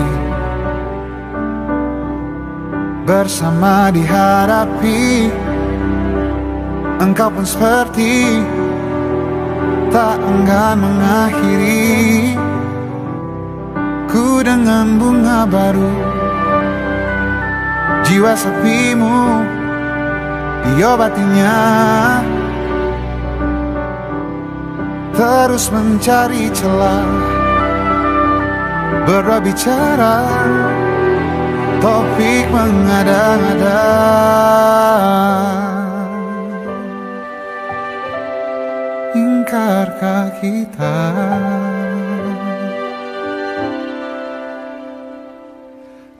Bersama dihadapi, engkau pun seperti tak enggan mengakhiri. Ku dengan bunga baru, jiwa sepimu diobatinya. Terus mencari celah, berbicara, topik mengada-ngada. Ingkarkah kita?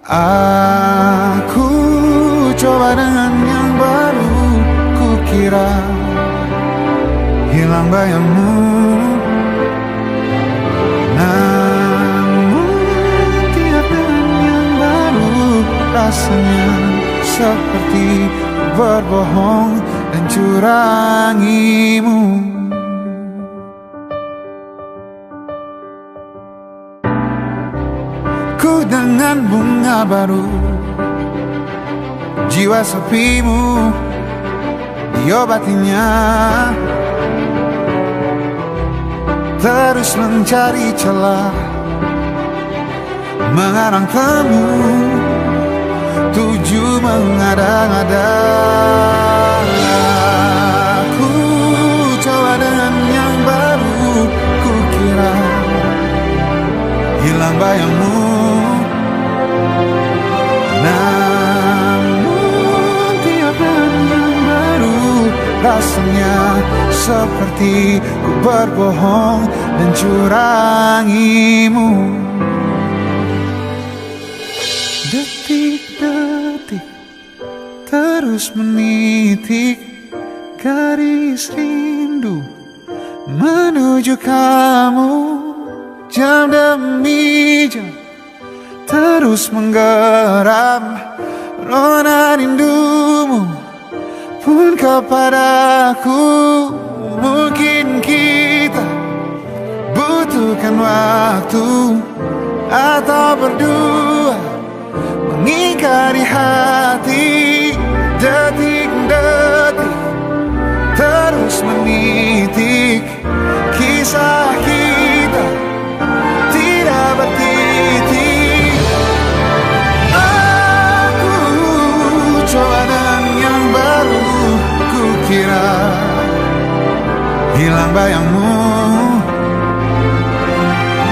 Aku coba dengan yang baru, kukira hilang bayangmu. Namun tiap dengan yang baru, rasanya seperti berbohong dan curangimu. Ku dengan bunga baru, jiwa sepimu diobatinya. Terus mencari celah, mengarang temu, tuju mengada-ngada. Aku coba dengan yang baru, kukira hilang bayangmu. Namun tiap dengan yang baru, rasanya seperti ku berbohong dan curangimu. Detik-detik terus menitik garis rindu menuju kamu. Jam demi jam terus menggeram rona rindumu pun kepadaku. Mungkin kita butuhkan waktu atau berdua mengingkari hati. Detik-detik terus menitik kisah kita tidak bertitik. Aku coba dengan yang baru, kukira hilang bayangmu.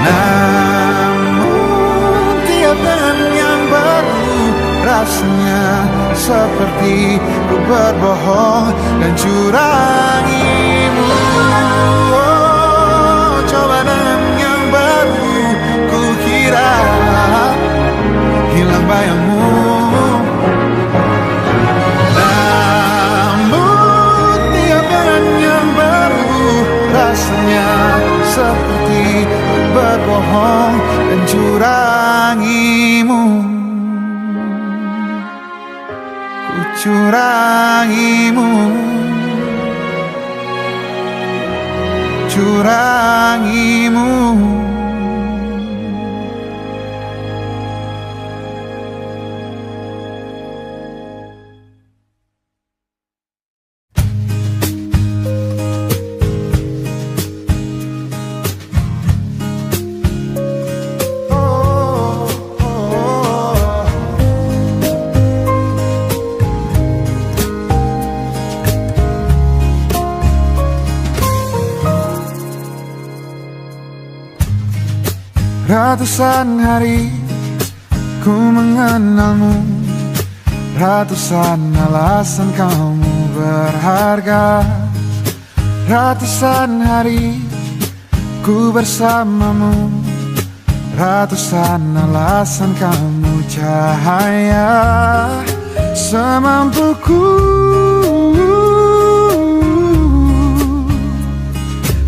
Namun tiap dengan yang baru, rasanya seperti ku berbohong dan bohong dan curangimu. Ku curangimu, curangimu. Ratusan hari ku mengenalmu, ratusan alasan kamu berharga. Ratusan hari ku bersamamu, ratusan alasan kamu cahaya. Semampuku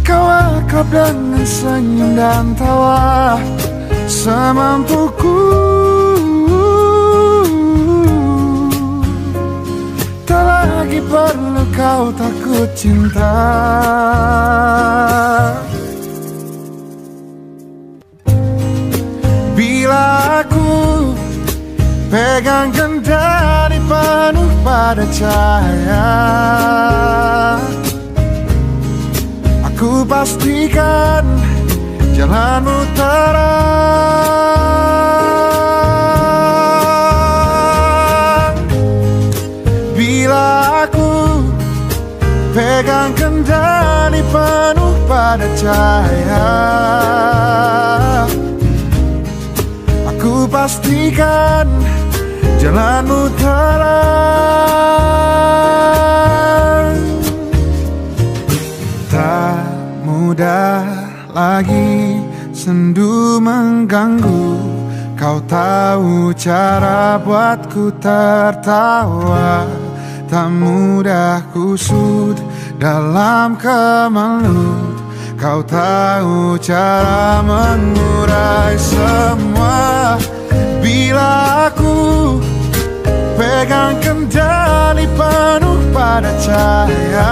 kau akrab dengan senyum dan tawa. Semampuku tak lagi perlu kau takut cinta. Bila aku pegang kendali penuh pada cahaya, aku pastikan jalanmu terang. Bila aku pegang kendali penuh pada cahaya, aku pastikan jalanmu terang. Tak mudah lagi sendu mengganggu, kau tahu cara buatku tertawa. Tak mudah kusut dalam kemelut, kau tahu cara mengurai semua. Bila aku pegang kendali penuh pada cahaya,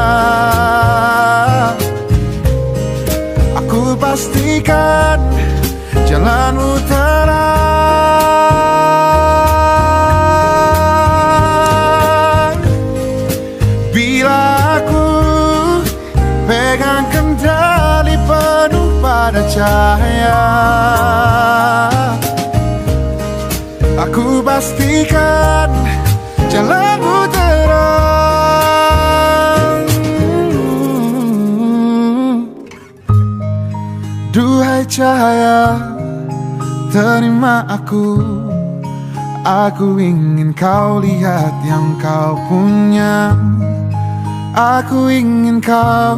aku pastikan jalanmu terang. Bila aku pegang kendali penuh pada cahaya, aku pastikan jalanmu terang. Duhai cahaya, terima aku. Aku ingin kau lihat yang kau punya. Aku ingin kau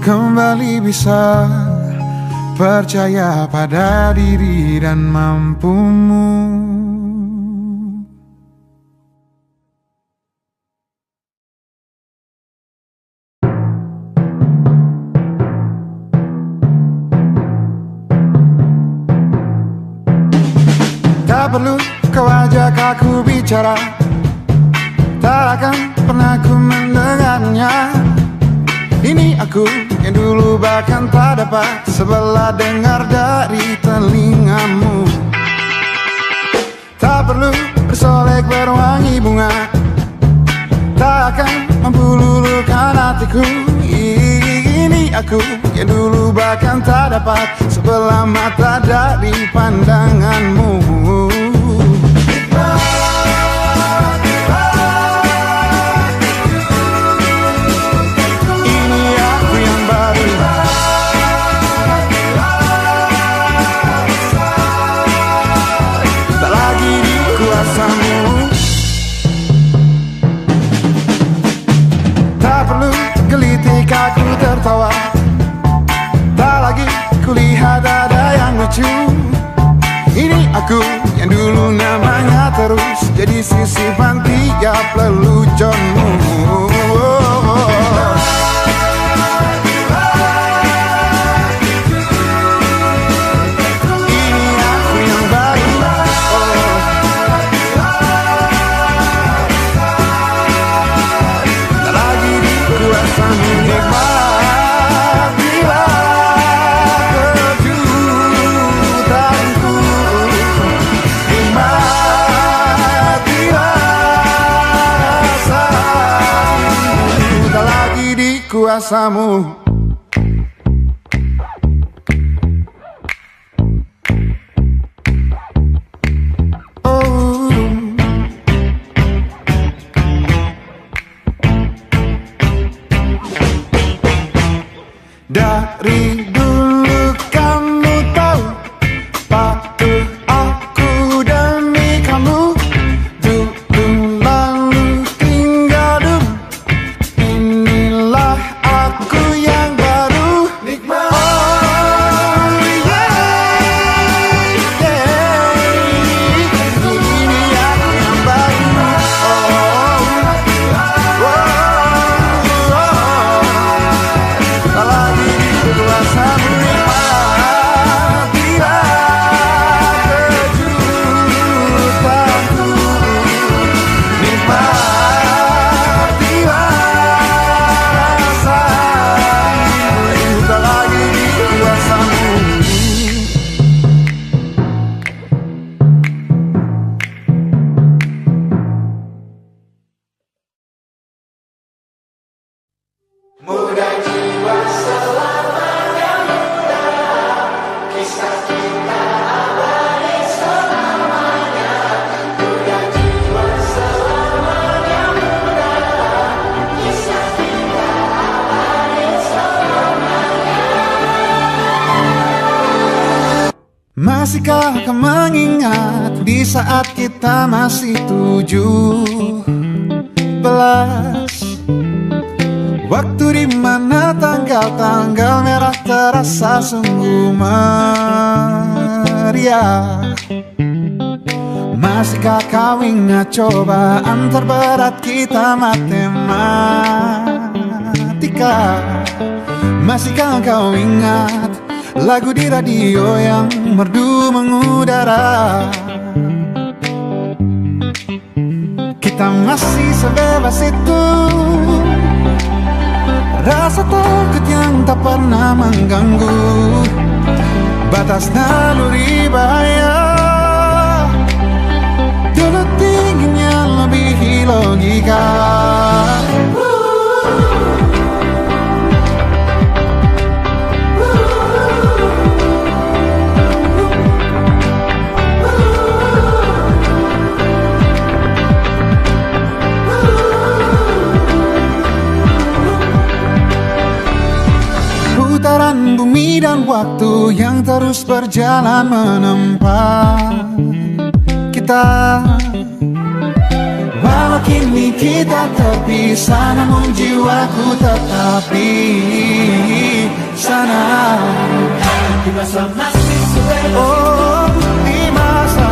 kembali bisa percaya pada diri dan mampumu. Tak perlu kau ajak aku bicara, tak akan pernah ku mendengarnya. Ini aku yang dulu bahkan tak dapat sebelah dengar dari telingamu. Tak perlu bersolek berwangi bunga, tak akan mampu luluhkan hatiku. Ini aku yang dulu bahkan tak dapat sebelah mata dari pandanganmu. Aku tertawa, tak lagi kulihat ada yang lucu. Ini aku yang dulu namanya terus jadi sisipan tiap leluconmu. kuasamu. Dari dulu kamu tahu, patuh aku demi kamu. Dulu lalu tinggal dulu, inilah aku yang baru. Nikmat. Oh yeah, yeah. Ini aku yang baru. Kuasamu nikmatilah kejutanku, nikmatilah rasa ini tak lagi di kuasamu. Muda jiwa selamanya muda, kisah kita abadi selamanya. Muda jiwa selamanya muda, kisah kita abadi selamanya. Masihkah kau mengingat di saat kita masih 17? Waktu di mana tanggal-tanggal merah terasa sungguh meriah. Masihkah kau ingat cobaan terberat kita matematika? Masihkah kau ingat lagu di radio yang merdu mengudara? Kita masih sebebas itu, rasa takut yang tak pernah mengganggu, batas naluri bahaya. Dulu tingginya lebih logika. Putaran bumi dan waktu yang terus berjalan menempa kita. Walau kini kita terpisah, namun jiwaku tetap di sana. Di masa masih sebebas, oh di masa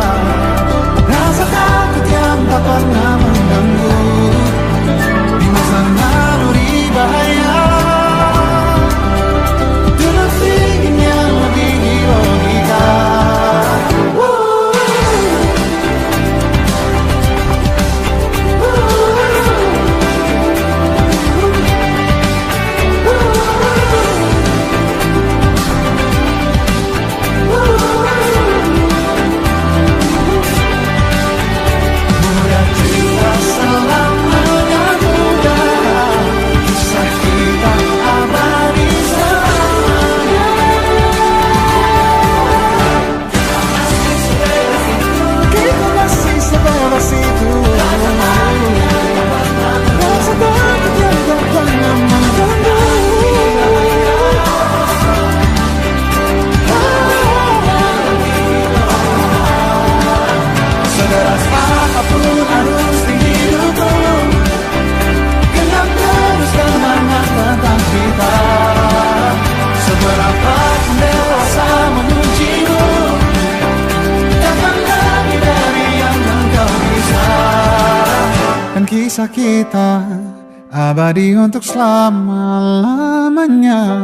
rasa takut yang tak pernah mengganggu, di masa naluri bahaya. Kisah kita abadi untuk selama-lamanya.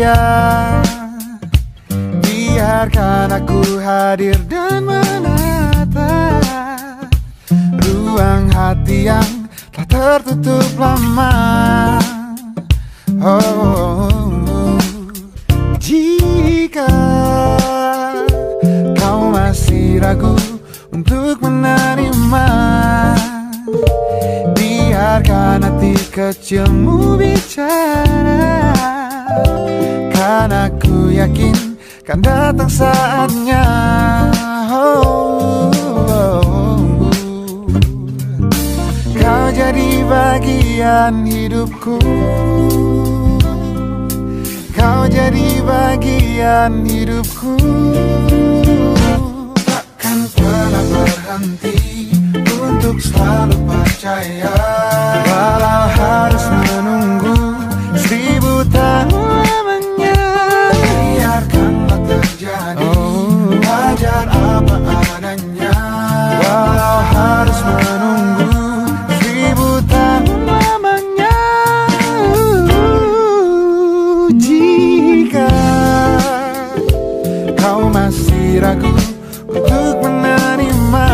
saja. Biarkan aku hadir dan menata ruang hati yang telah tertutup lama. Jika kau masih ragu untuk menerima, biarkan hati kecilmu bicara, karena aku yakin kan datang saatnya. Kau jadi bagian hidupku, kau jadi bagian hidupku. Takkan pernah berhenti untuk selalu percaya, walau harus menunggu 1000 tahun lamanya. Biarkanlah terjadi, wajar apa adanya, walau harus menunggu 1000 tahun lamanya. Jika kau masih ragu untuk menerima,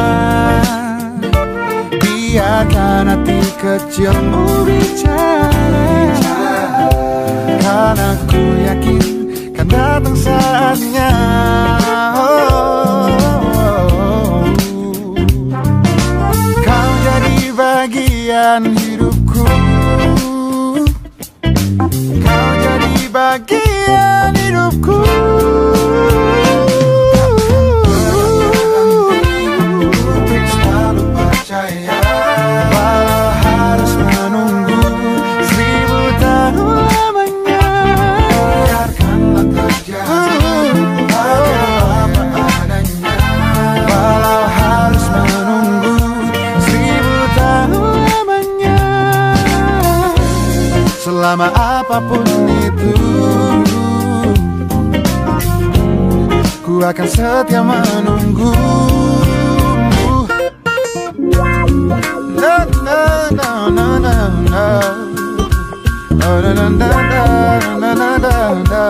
biarkan hati kecilmu bicara, karena ku yakin kan datang saatnya. Kau jadi bagian hidupku, kau jadi bagian hidupku. Untuk selalu percaya, walau harus menunggu 1000 tahun lamanya. Biarkanlah terjadi, wajar apa adanya, walau harus menunggu 1000 tahun lamanya. Selama apapun itu, ku akan setia menunggu. No, no, no, no, no, no. Oh, no, no, no, no, no, no, no.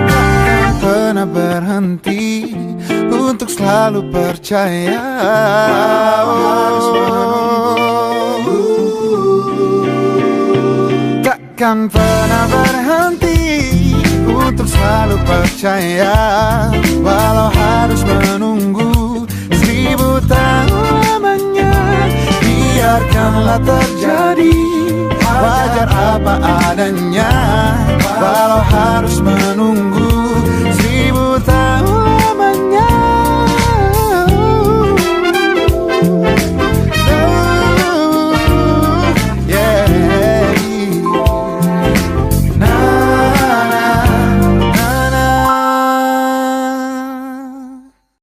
Takkan pernah berhenti untuk selalu percaya. Takkan pernah berhenti untuk selalu percaya, walau harus menunggu 1000 tahun lamanya. Biarkanlah terjadi, wajar apa adanya.